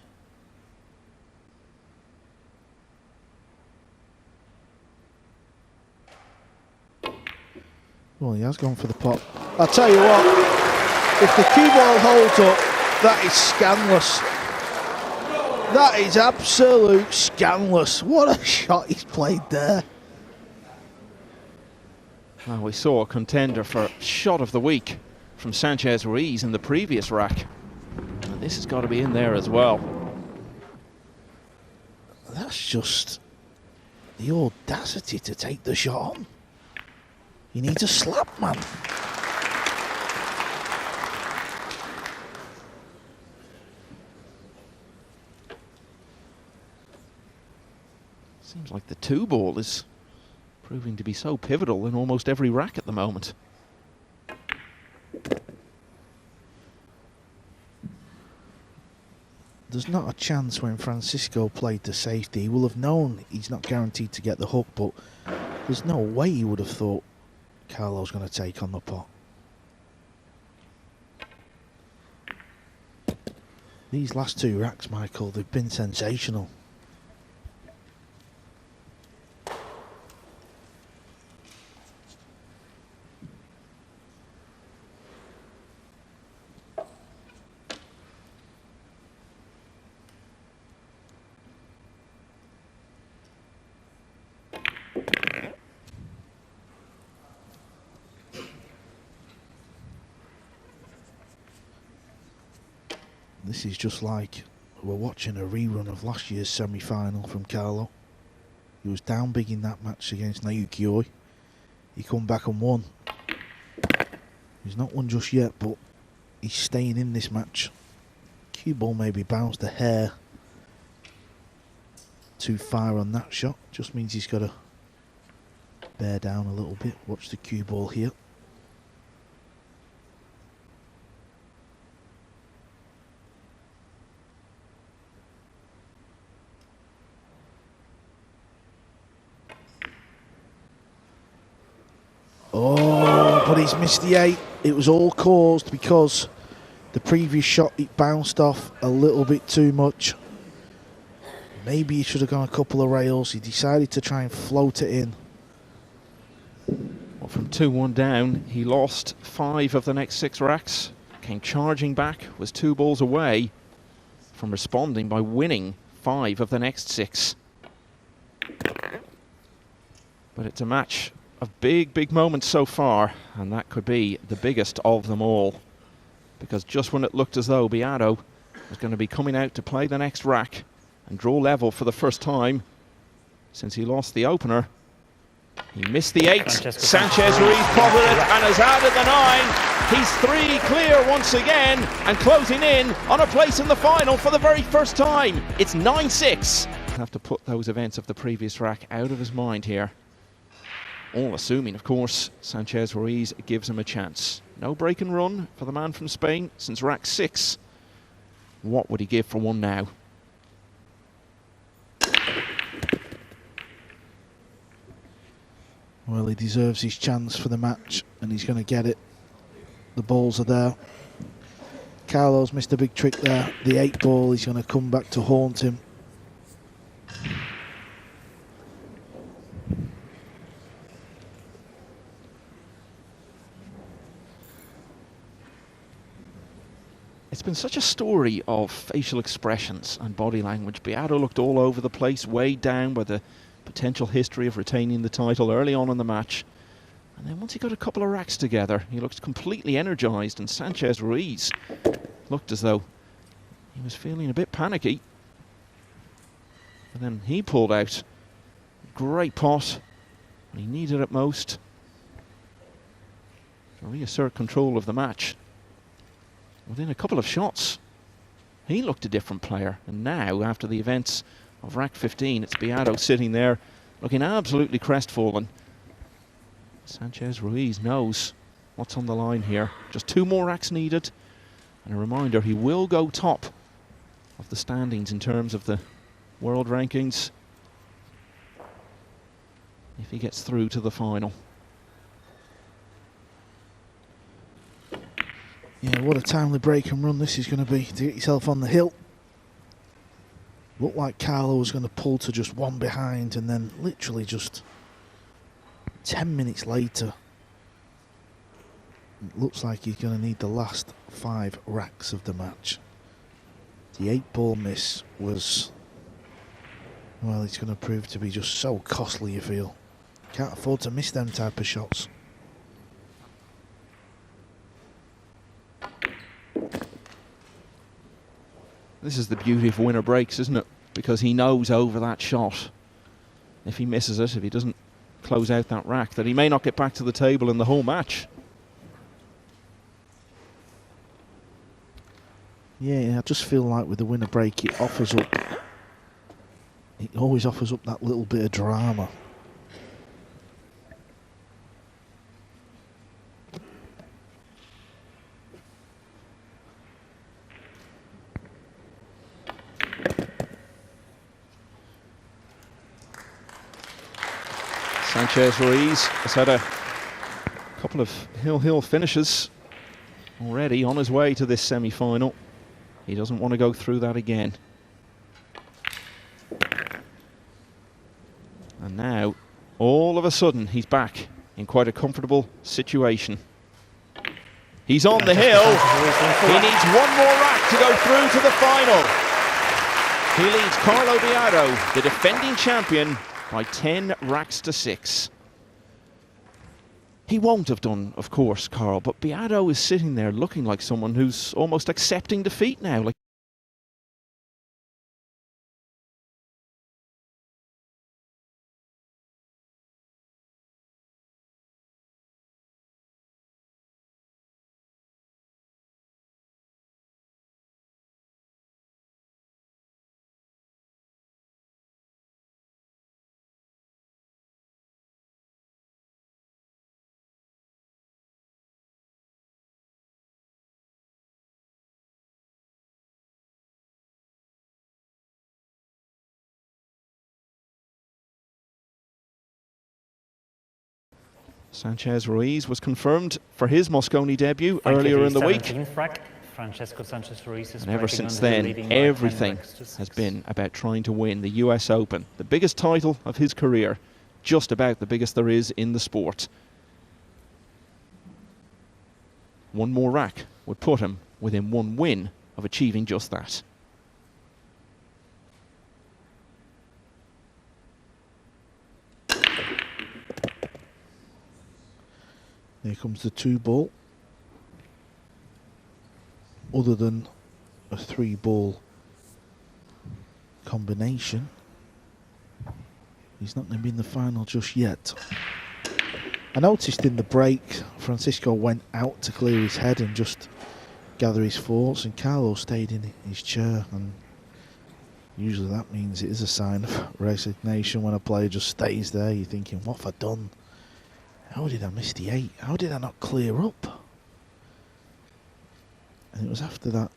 Well, he has gone for the pot. I'll tell you what, if the cue ball holds up, that is scandalous. That is absolute scandalous. What a shot he's played there. Well, we saw a contender for shot of the week from Sanchez Ruiz in the previous rack. And this has got to be in there as well. That's just the audacity to take the shot on. He needs a slap, man. Seems like the 2-ball is proving to be so pivotal in almost every rack at the moment. There's not a chance when Francisco played to safety. He will have known he's not guaranteed to get the hook, but there's no way he would have thought Carlo's going to take on the pot. These last 2 racks, Michael, they've been sensational. This is just like we're watching a rerun of last year's semi-final from Carlo. He was down big in that match against Naoki Oi. He come back and won. He's not won just yet, but he's staying in this match. Cue ball maybe bounced a hair too far on that shot. Just means he's got to bear down a little bit. Watch the cue ball here. Oh, but he's missed the 8. It was all caused because the previous shot, it bounced off a little bit too much. Maybe he should have gone a couple of rails. He decided to try and float it in. Well, from 2-1 down, he lost 5 of the next 6 racks. Came charging back, was 2 balls away from responding by winning 5 of the next 6. But it's a match of big moments so far, and that could be the biggest of them all. Because just when it looked as though Biado was going to be coming out to play the next rack and draw level for the first time since he lost the opener, he missed the 8. Sanchez Ruiz potted it and has added the 9. He's 3 clear once again and closing in on a place in the final for the very first time. It's 9-6. Have to put those events of the previous rack out of his mind here. All assuming, of course, Sanchez Ruiz gives him a chance. No break and run for the man from Spain since rack 6. What would he give for one now? Well, he deserves his chance for the match, and he's going to get it. The balls are there. Carlo's missed a big trick there. The 8 ball is going to come back to haunt him. It's been such a story of facial expressions and body language. Biado looked all over the place, weighed down by the potential history of retaining the title early on in the match. And then once he got a couple of racks together, he looked completely energised, and Sanchez Ruiz looked as though he was feeling a bit panicky. And then he pulled out a great pot when he needed it most to reassert control of the match. Within a couple of shots, he looked a different player. And now, after the events of rack 15, it's Biado sitting there looking absolutely crestfallen. Sanchez Ruiz knows what's on the line here. Just 2 more racks needed. And a reminder, he will go top of the standings in terms of the world rankings if he gets through to the final. Yeah, what a timely break and run this is going to be to get yourself on the hill. Looked like Carlo was going to pull to just 1 behind, and then literally just 10 minutes later, it looks like he's going to need the last 5 racks of the match. The 8 ball miss was, well, it's going to prove to be just so costly, you feel. Can't afford to miss them type of shots. This is the beauty of winner breaks, isn't it? Because he knows over that shot, if he misses it, if he doesn't close out that rack that he may not get back to the table in the whole match. Yeah, I just feel like with the winner break, it offers up. It always offers up that little bit of drama. Sanchez Ruiz has had a couple of hill finishes already on his way to this semi-final. He doesn't want to go through that again. And now, all of a sudden, he's back in quite a comfortable situation. He's on the hill. He needs one more rack to go through to the final. He leads Carlo Biado, the defending champion, by 10 racks to 6. He won't have done, of course, Carl, but Biado is sitting there looking like someone who's almost accepting defeat now. Like Sanchez Ruiz was confirmed for his Mosconi debut earlier in the week. And ever since then, everything has been about trying to win the US Open, the biggest title of his career, just about the biggest there is in the sport. One more rack would put him within one win of achieving just that. Here comes the 2-ball. Other than a 3-ball combination, he's not going to be in the final just yet. I noticed in the break, Francisco went out to clear his head and just gather his thoughts, and Carlo stayed in his chair. And usually that means it is a sign of resignation when a player just stays there. You're thinking, what have I done? How did I miss the 8? How did I not clear up? And it was after that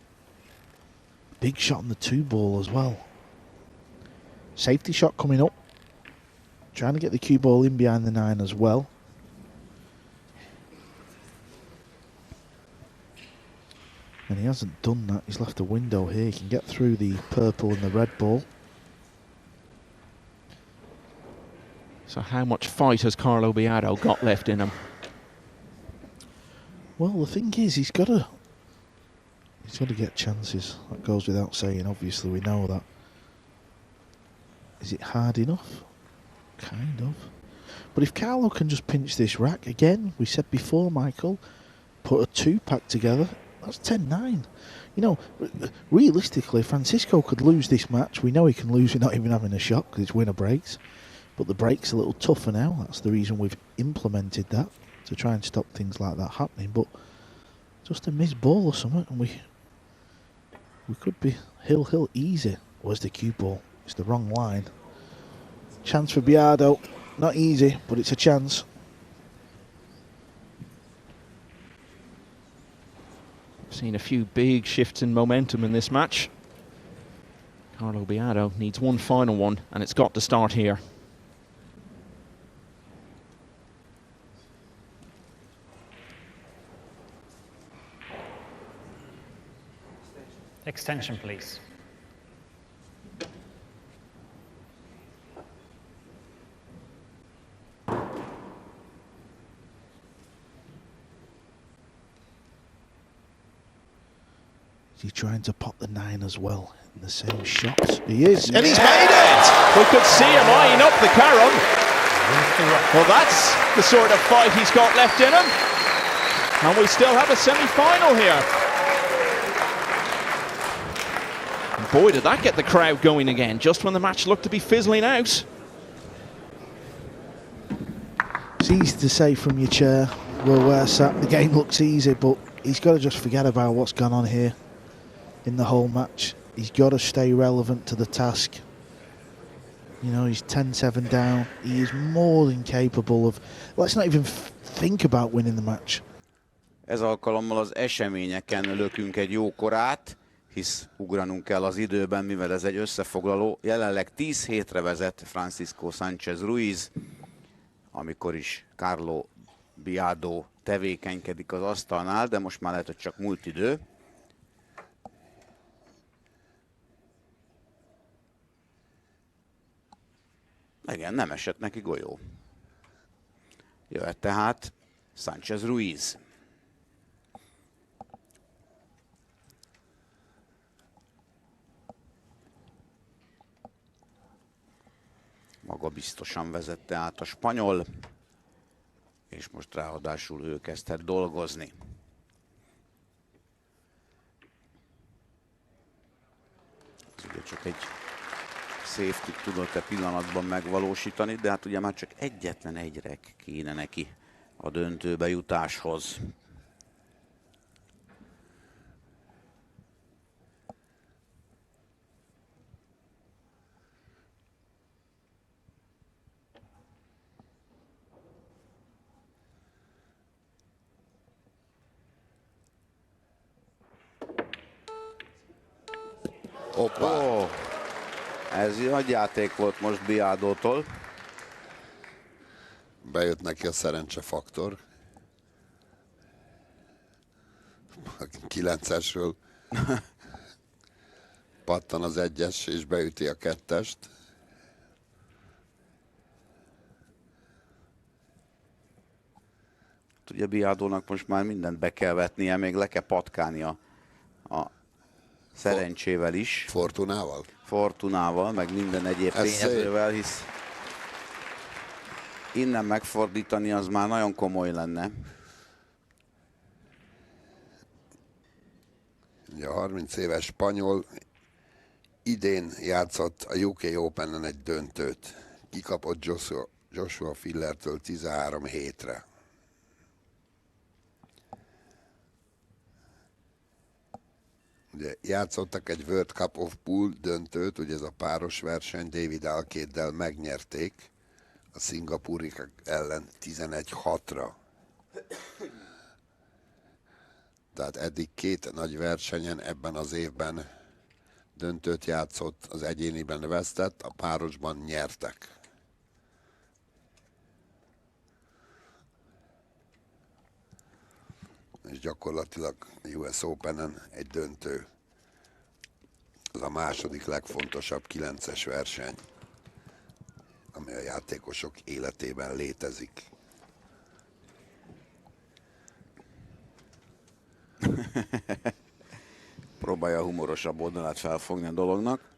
big shot on the 2-ball as well. Safety shot coming up. Trying to get the cue ball in behind the 9 as well. And he hasn't done that. He's left a window here. He can get through the purple and the red ball. So how much fight has Carlo Biado got left in him? Well, the thing is, he's got to get chances. That goes without saying. Obviously, we know that. Is it hard enough? Kind of. But if Carlo can just pinch this rack again, we said before, Michael, put a 2-pack together, that's 10-9. You know, realistically, Francisco could lose this match. We know he can lose without even having a shot because it's winner breaks. But the break's a little tougher now. That's the reason we've implemented that, to try and stop things like that happening. But just a missed ball or something, and we could be hill easy. Where's the cue ball? It's the wrong line. Chance for Biado. Not easy, but it's a chance. Seen a few big shifts in momentum in this match. Carlo Biado needs one final one, and it's got to start here. Extension, please. Is he trying to pop the 9 as well in the same shots? He is, and he's made it! We could see him eyeing up the carom. Well, that's the sort of fight he's got left in him. And we still have a semi-final here. And boy, did that get the crowd going again, just when the match looked to be fizzling out. It's easy to say from your chair, well, where sat, the game looks easy, but he's got to just forget about what's gone on here in the whole match. He's got to stay relevant to the task. You know, he's 10-7 down. He is more than capable of... Let's not even think about winning the match. Ez alkalommal az eseményeken lökünk egy jó korát, hisz ugranunk kell az időben, mivel ez egy összefoglaló. Jelenleg 10 hétre vezet Francisco Sanchez Ruiz, amikor is Carlo Biado tevékenykedik az asztalnál, de most már lehet, hogy csak múlt idő. Igen, nem esett neki golyó. Jöhet tehát Sanchez Ruiz. Maga biztosan vezette át a spanyol, és most ráadásul ő kezdhet dolgozni. Ez ugye csak egy safety-t tudott-e pillanatban megvalósítani, de hát ugye már csak egyetlen egy rek kéne neki a döntőbe jutáshoz. Hoppá! Oh, ez nagy játék volt most Biadótól. Bejött neki a szerencsefaktor. 9-esről pattan az 1-es, és beüti a 2-est. Ugye Biadónak most már mindent be kell vetnie, még le kell patkálnia a szerencsével is. Fortunával? Fortunával, meg minden egyéb tényezővel, hisz innen megfordítani az már nagyon komoly lenne. Ugye a 30 éves spanyol idén játszott a UK Open-en egy döntőt. Kikapott Joshua Fillertől 13 hétre. Ugye játszottak egy World Cup of Pool döntőt, ugye ez a páros verseny, David Alkéddel megnyerték a szingapúriak ellen 11-6-ra. Tehát eddig 2 nagy versenyen ebben az évben döntőt játszott, az egyéniben vesztett, a párosban nyertek. És gyakorlatilag US Open-en egy döntő. Ez a második legfontosabb 9-es verseny, ami a játékosok életében létezik. Próbálja a humorosabb oldalát felfogni a dolognak,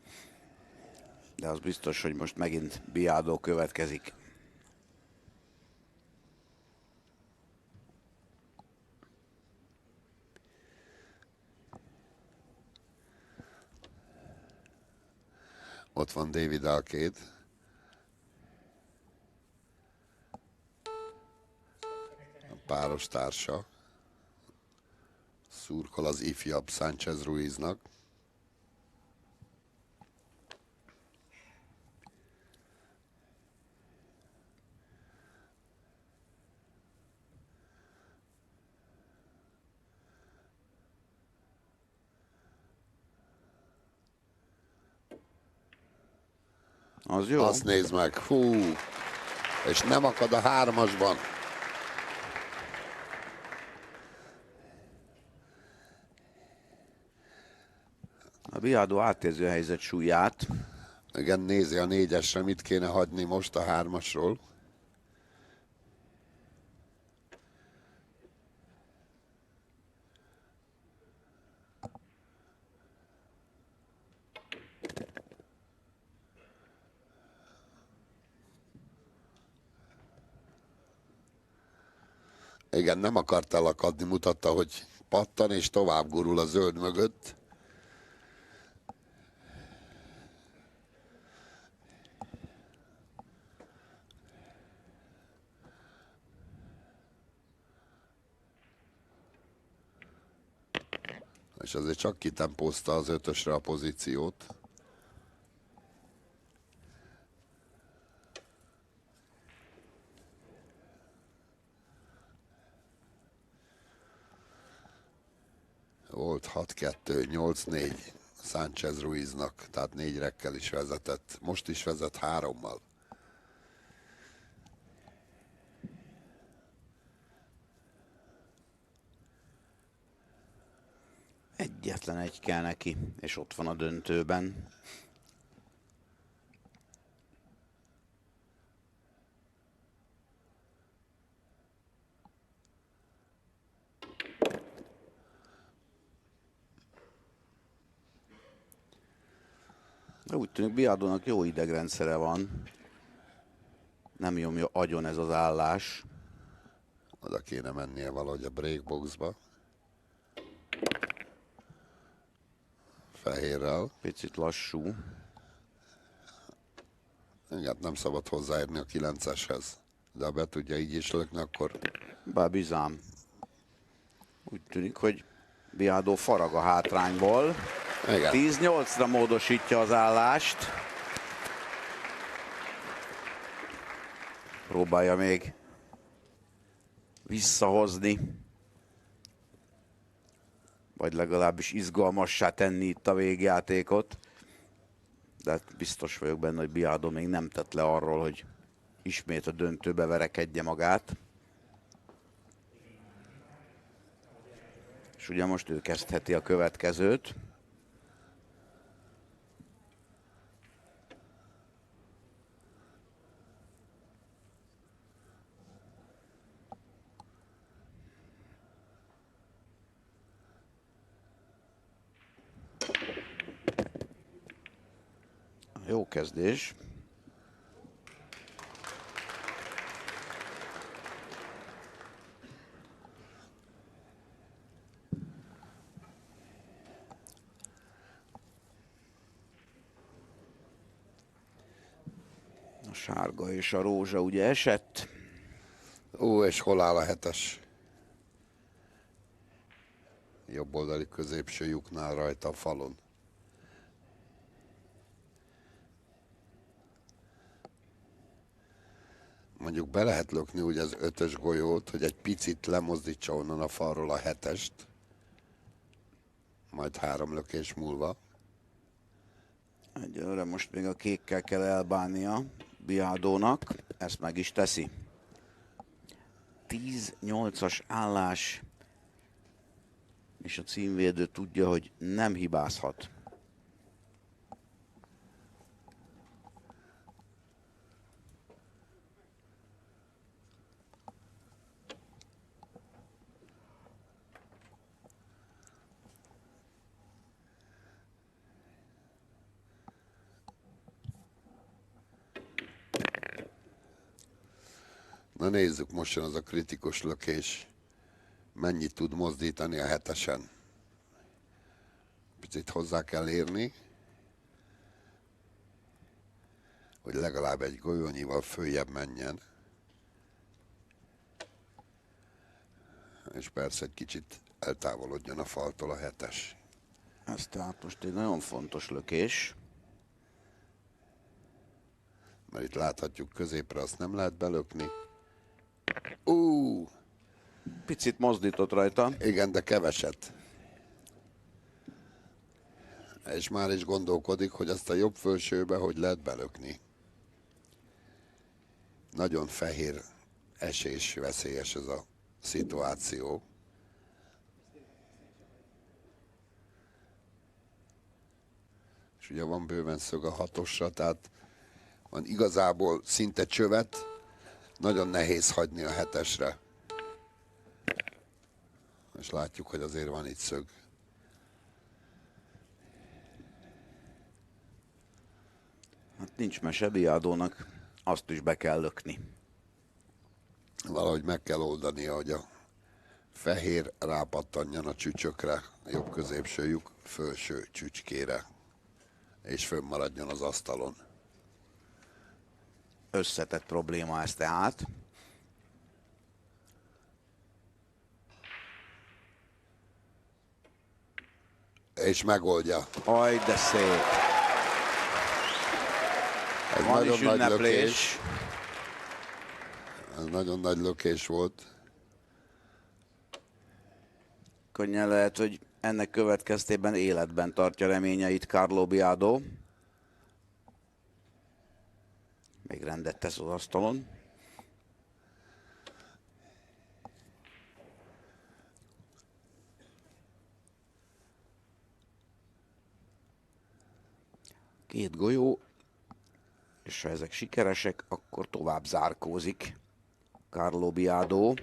de az biztos, hogy most megint Biado következik. Ott van David Alcade. A páros társa. Szurkol az ifjabb Sanchez Ruiznak. Az jó. Azt nézd meg, hú, és nem akad a 3-asban. A Biado átérző helyzet súlyát. Igen, nézi a 4-esre, mit kéne hagyni most a 3-asról. Igen, nem akart elakadni, mutatta, hogy pattan és tovább gurul a zöld mögött. És azért csak kitempózta az 5-ösre a pozíciót. Volt 6-2, 8-4 Sanchez Ruiznak, tehát 4 rekkel is vezetett. Most is vezet 3-mal. Egyetlen egy kell neki, és ott van a döntőben. De úgy tűnik, Biadónak jó idegrendszere van. Nem nyomja agyon ez az állás. Oda kéne mennie valahogy a breakboxba. Fehérrel. Picit lassú. Igen, nem szabad hozzáérni a 9-eshez. De ha be tudja így is lökni, akkor... Bár bizám. Úgy tűnik, hogy Biado farag a hátrányból. 10-8-ra módosítja az állást. Próbálja még visszahozni. Vagy legalábbis izgalmassá tenni itt a végjátékot. De hát biztos vagyok benne, hogy Biado még nem tett le arról, hogy ismét a döntőbe verekedje magát. És ugye most ő kezdheti a következőt. Jó kezdés. A sárga és a rózsa ugye esett. Ó, és hol áll a 7-es? Jobb oldali középső lyuknál rajta a falon. Mondjuk be lehet lökni úgy az 5-ös golyót, hogy egy picit lemozdítsa onnan a falról a 7-est. Majd 3 lökés múlva. Egyelőre most még a kékkel kell elbánnia Biadónak. Ezt meg is teszi. 10-8-as állás. És a címvédő tudja, hogy nem hibázhat. Na nézzük, most jön az a kritikus lökés. Mennyit tud mozdítani a 7-esen? Picit hozzá kell érni, hogy legalább egy golyónyival följebb menjen. És persze egy kicsit eltávolodjon a faltól a 7-es. Ez tehát most egy nagyon fontos lökés. Mert itt láthatjuk, középre azt nem lehet belökni. Picit mozdított rajta. Igen, de keveset. És már is gondolkodik, hogy azt a jobb fölsőbe hogy lehet belökni. Nagyon fehér esés, veszélyes ez a szituáció. És ugye van bőven szög a 6-osra, tehát van igazából szinte csövet, nagyon nehéz hagyni a 7-esre. És látjuk, hogy azért van itt szög. Hát nincs mese Biadónak, azt is be kell lökni. Valahogy meg kell oldania, hogy a fehér rápattanjon a csücsökre, a jobb középső lyuk felső csücskére, és fönnmaradjon az asztalon. Összetett probléma ez tehát. És megoldja. Aj, de szép. Ez Van nagyon is nagy ünneplés. lökés. Ez nagyon nagy lökés volt. Könnyen lehet, hogy ennek következtében életben tartja reményeit Carlo Biado. Még rendet tesz az asztalon. Két golyó, és ha ezek sikeresek, akkor tovább zárkózik Carlo Biado.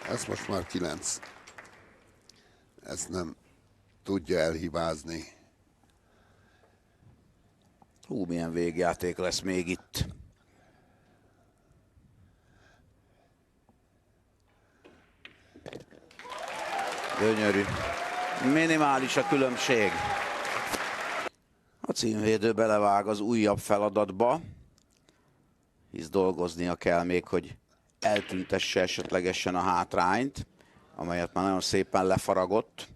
Ez most már 9. Ezt nem tudja elhibázni. Hú, milyen végjáték lesz még itt. Gyönyörű. Minimális a különbség. A címvédő belevág az újabb feladatba, hisz dolgoznia kell még, hogy eltüntesse esetlegesen a hátrányt, amelyet már nagyon szépen lefaragott.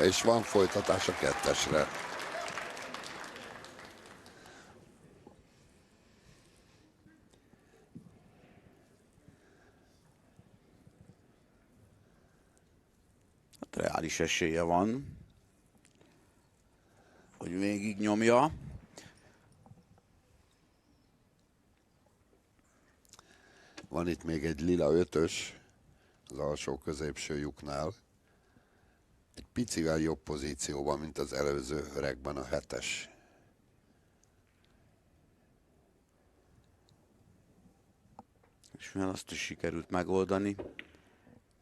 És van folytatás a 2-esre. Hát reális esélye van, hogy végig nyomja. Van itt még egy lila 5-ös az alsó középső lyuknál. Egy picivel jobb pozícióban, mint az előző öregben a 7-es. És mivel azt is sikerült megoldani,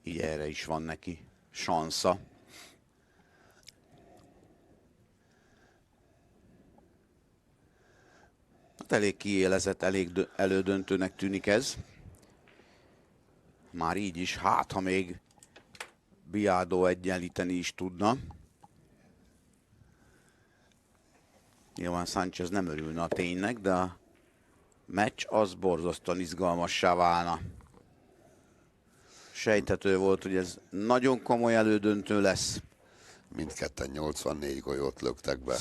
így erre is van neki sansza. Hát elég kiélezett, elég elődöntőnek tűnik ez. Már így is, hát ha még Biado egyenlíteni is tudna. Nyilván Sanchez nem örülne a ténynek, de a meccs az borzasztóan izgalmassá válna. Sejthető volt, hogy ez nagyon komoly elődöntő lesz. Mindketten 84 golyót löktek be.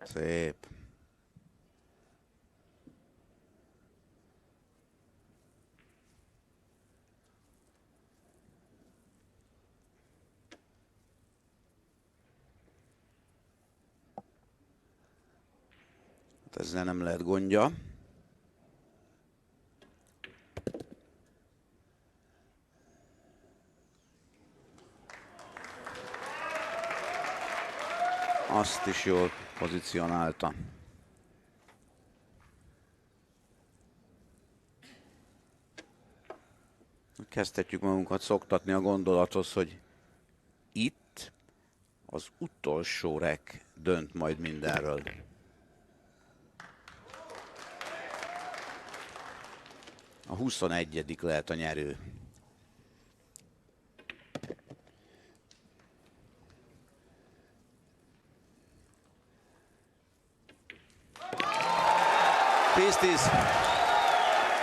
Szép. Hát ezzel nem lehet gondja. Azt is jól pozícionálta. Kezdhetjük magunkat szoktatni a gondolathoz, hogy itt az utolsó rek dönt majd mindenről. A 21. lehet a nyerő.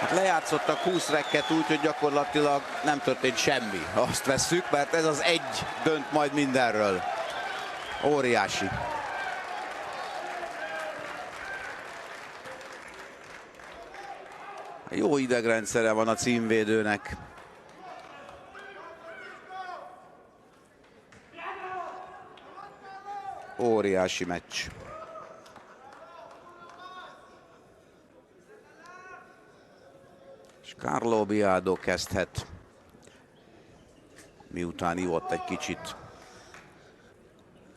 Hát lejátszottak 20 rekket úgy, hogy gyakorlatilag nem történt semmi. Azt vesszük, mert ez az egy dönt majd mindenről. Óriási. Jó idegrendszere van a címvédőnek. Óriási meccs. És Carlo Biado kezdhet, miután ivott egy kicsit.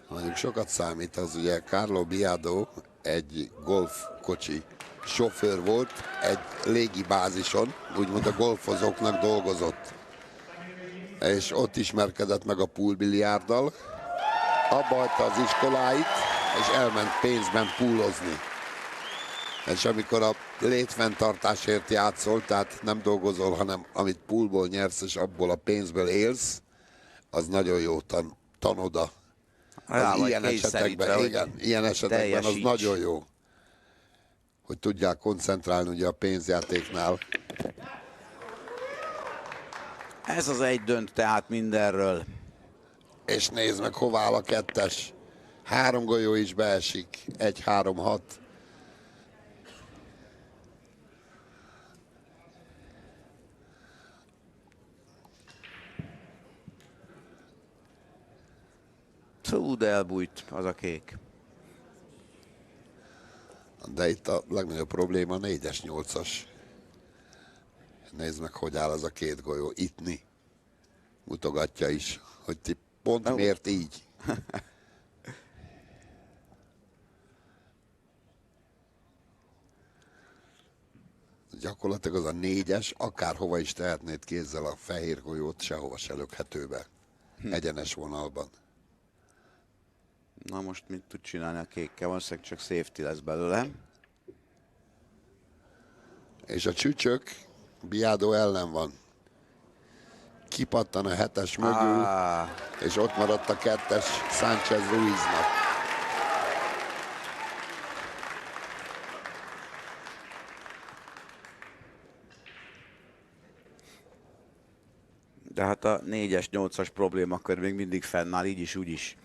Mondjuk sokat számít az, ugye Carlo Biado egy golfkocsi sofőr volt, egy légibázison, úgymond a golfozóknak dolgozott. És ott ismerkedett meg a poolbiliárddal, abba hagyta az iskoláit, és elment pénzben poolozni. És amikor a létfenntartásért játszol, tehát nem dolgozol, hanem amit poolból nyersz, és abból a pénzből élsz, az nagyon jó tanoda. Az ilyen esetekben, igen, ilyen esetekben az nagyon jó, hogy tudják koncentrálni ugye a pénzjátéknál. Ez az egy dönt tehát mindenről. És nézd meg, hová áll a kettes. 3 golyó is beesik. 1-3-6. Hú, de elbújt az a kék. De itt a legnagyobb probléma a 4-es, 8-as. Nézd meg, hogy áll az a 2 golyó. Ittni. Mutogatja is, hogy ti pont miért így. Gyakorlatilag az a 4-es, akárhova is tehetnéd kézzel a fehér golyót, sehova se lökhető be. Egyenes vonalban. Na most mit tud csinálni a kékkel? Valószínűleg csak safety lesz belőle. És a csücsök Biado ellen van. Kipattan a 7-es mögül, és ott maradt a 2-es Sanchez Ruiznak. De hát a 4-es, 8-as problémakör még mindig fennáll, így is, úgy is.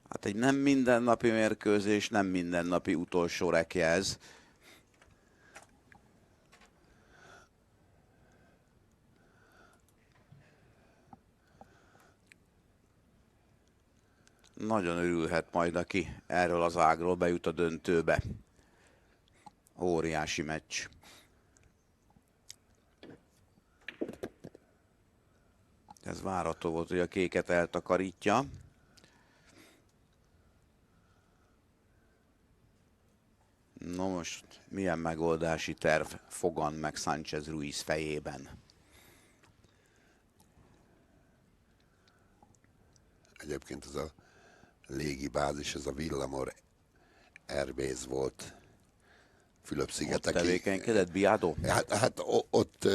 Hát egy nem mindennapi mérkőzés, nem mindennapi utolsó rekje ez. Nagyon örülhet majd, aki erről az ágról bejut a döntőbe. Óriási meccs. Ez várható volt, hogy a kéket eltakarítja. No most milyen megoldási terv fogan meg Sanchez Ruiz fejében? Egyébként ez a légibázis, ez a Villamor Airbase volt. Fülöp-szigeteki. Ott tevékenykedett Biado? Hát ott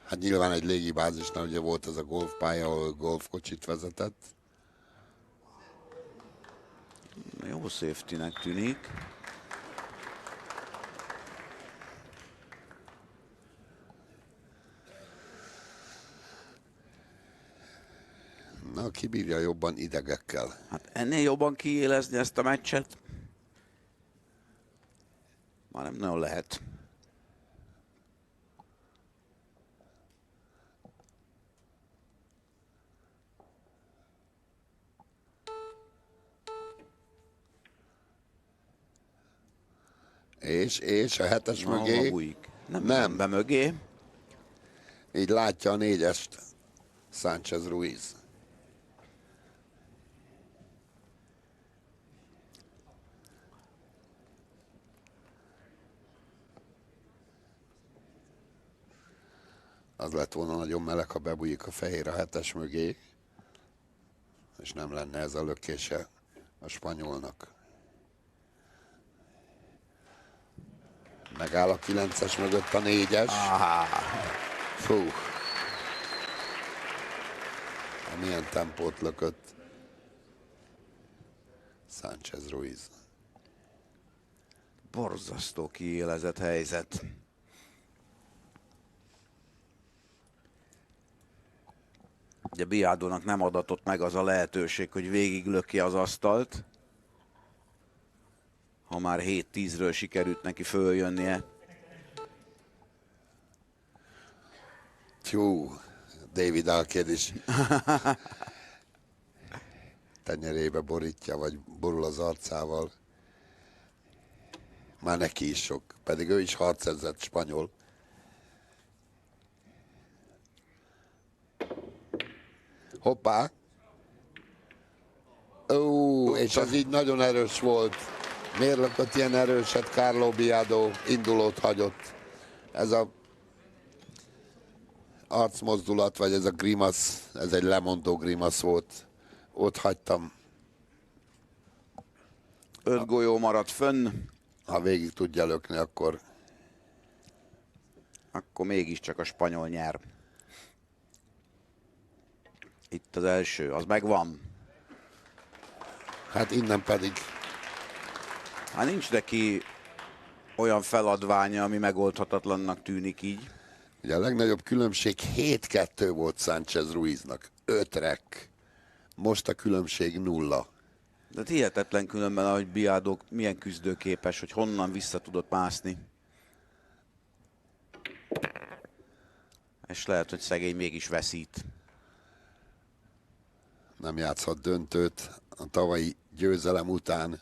hát nyilván egy légibázisnál ugye volt ez a golfpálya, ahol golfkocsit vezetett. Jó safety-nek tűnik. Na, ki bírja jobban idegekkel? Hát ennél jobban kiélezni ezt a meccset? Már nem nagyon lehet. És a 7-es mögé? Nem be mögé. Így látja a 4-est Sanchez Ruiz. Az lett volna nagyon meleg, ha bebújik a fehér a 7-es mögé, és nem lenne ez a lökése a spanyolnak. Megáll a 9-es mögött a 4-es. Fú. Milyen tempót lökött Sanchez Ruiz. Borzasztó kiélezett helyzet. Ugye Biadónak nem adatott meg az a lehetőség, hogy végiglöki az asztalt. Ha már 7-10-ről sikerült neki följönnie. Tyú, David Alkéd is tenyerébe borítja, vagy borul az arcával. Már neki is sok, pedig ő is harcedzett spanyol. Hoppá! Ó, és az így nagyon erős volt. Miért lökött ilyen erőset? Carlo Biado indulót hagyott. Ez a arcmozdulat, vagy ez a grimasz, ez egy lemondó grimasz volt. Ott hagytam. 5 golyó maradt fönn. Ha végig tudja lökni, akkor mégiscsak a spanyol nyer. Itt az első, az megvan. hát innen pedig Hát nincs neki olyan feladványa, ami megoldhatatlannak tűnik így. ugye a legnagyobb különbség 7-2 volt Sanchez Ruiznak. 5 rek. Most a különbség 0. De hihetetlen különben, ahogy Biado milyen küzdőképes, hogy honnan vissza tudott mászni. És lehet, hogy szegény mégis veszít. Nem játszhat döntőt a tavalyi győzelem után.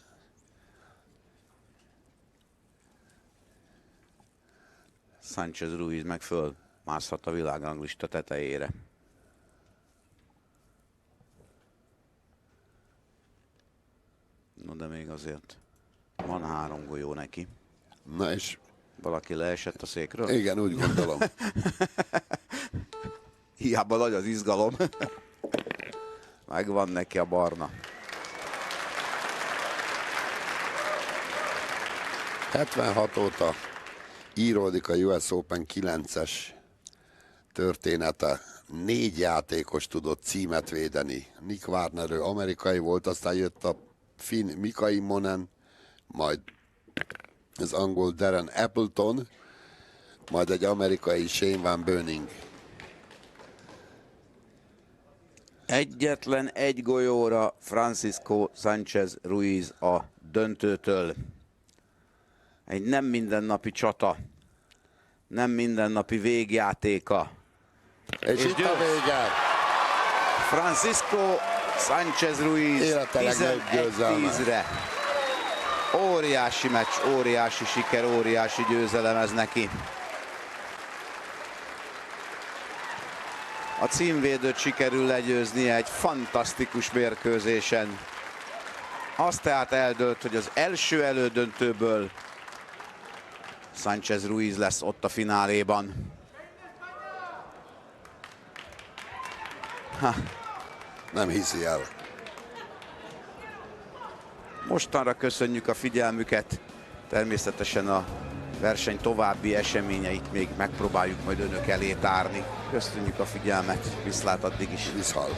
Sanchez Ruiz meg fölmászhat a világranglista tetejére. No, de még azért van 3 golyó neki. Na és Valaki leesett a székről? igen, úgy gondolom. Hiába nagy az izgalom. Megvan neki a barna. 76 óta íródik a US Open 9-es története. 4 játékos tudott címet védeni. Nick Warner, ő amerikai volt, aztán jött a finn Mika Immonen, majd az angol Darren Appleton, majd egy amerikai Shane Van Beuning. Egyetlen egy golyóra Francisco Sanchez Ruiz a döntőtől. Egy nem mindennapi csata, nem mindennapi végjátéka. És itt a vége. Francisco Sanchez Ruiz Élete legnagyobb győzelme. 11-10-re. Óriási meccs, óriási siker, óriási győzelem ez neki. A címvédőt sikerül legyőznie egy fantasztikus mérkőzésen. Az tehát eldőlt, hogy az első elődöntőből Sanchez Ruiz lesz ott a fináléban. Nem hiszi el. Mostanra köszönjük a figyelmüket. Természetesen a verseny további eseményeit még megpróbáljuk majd önök elé tárni. Köszönjük a figyelmet, viszlát addig is. Viszhal.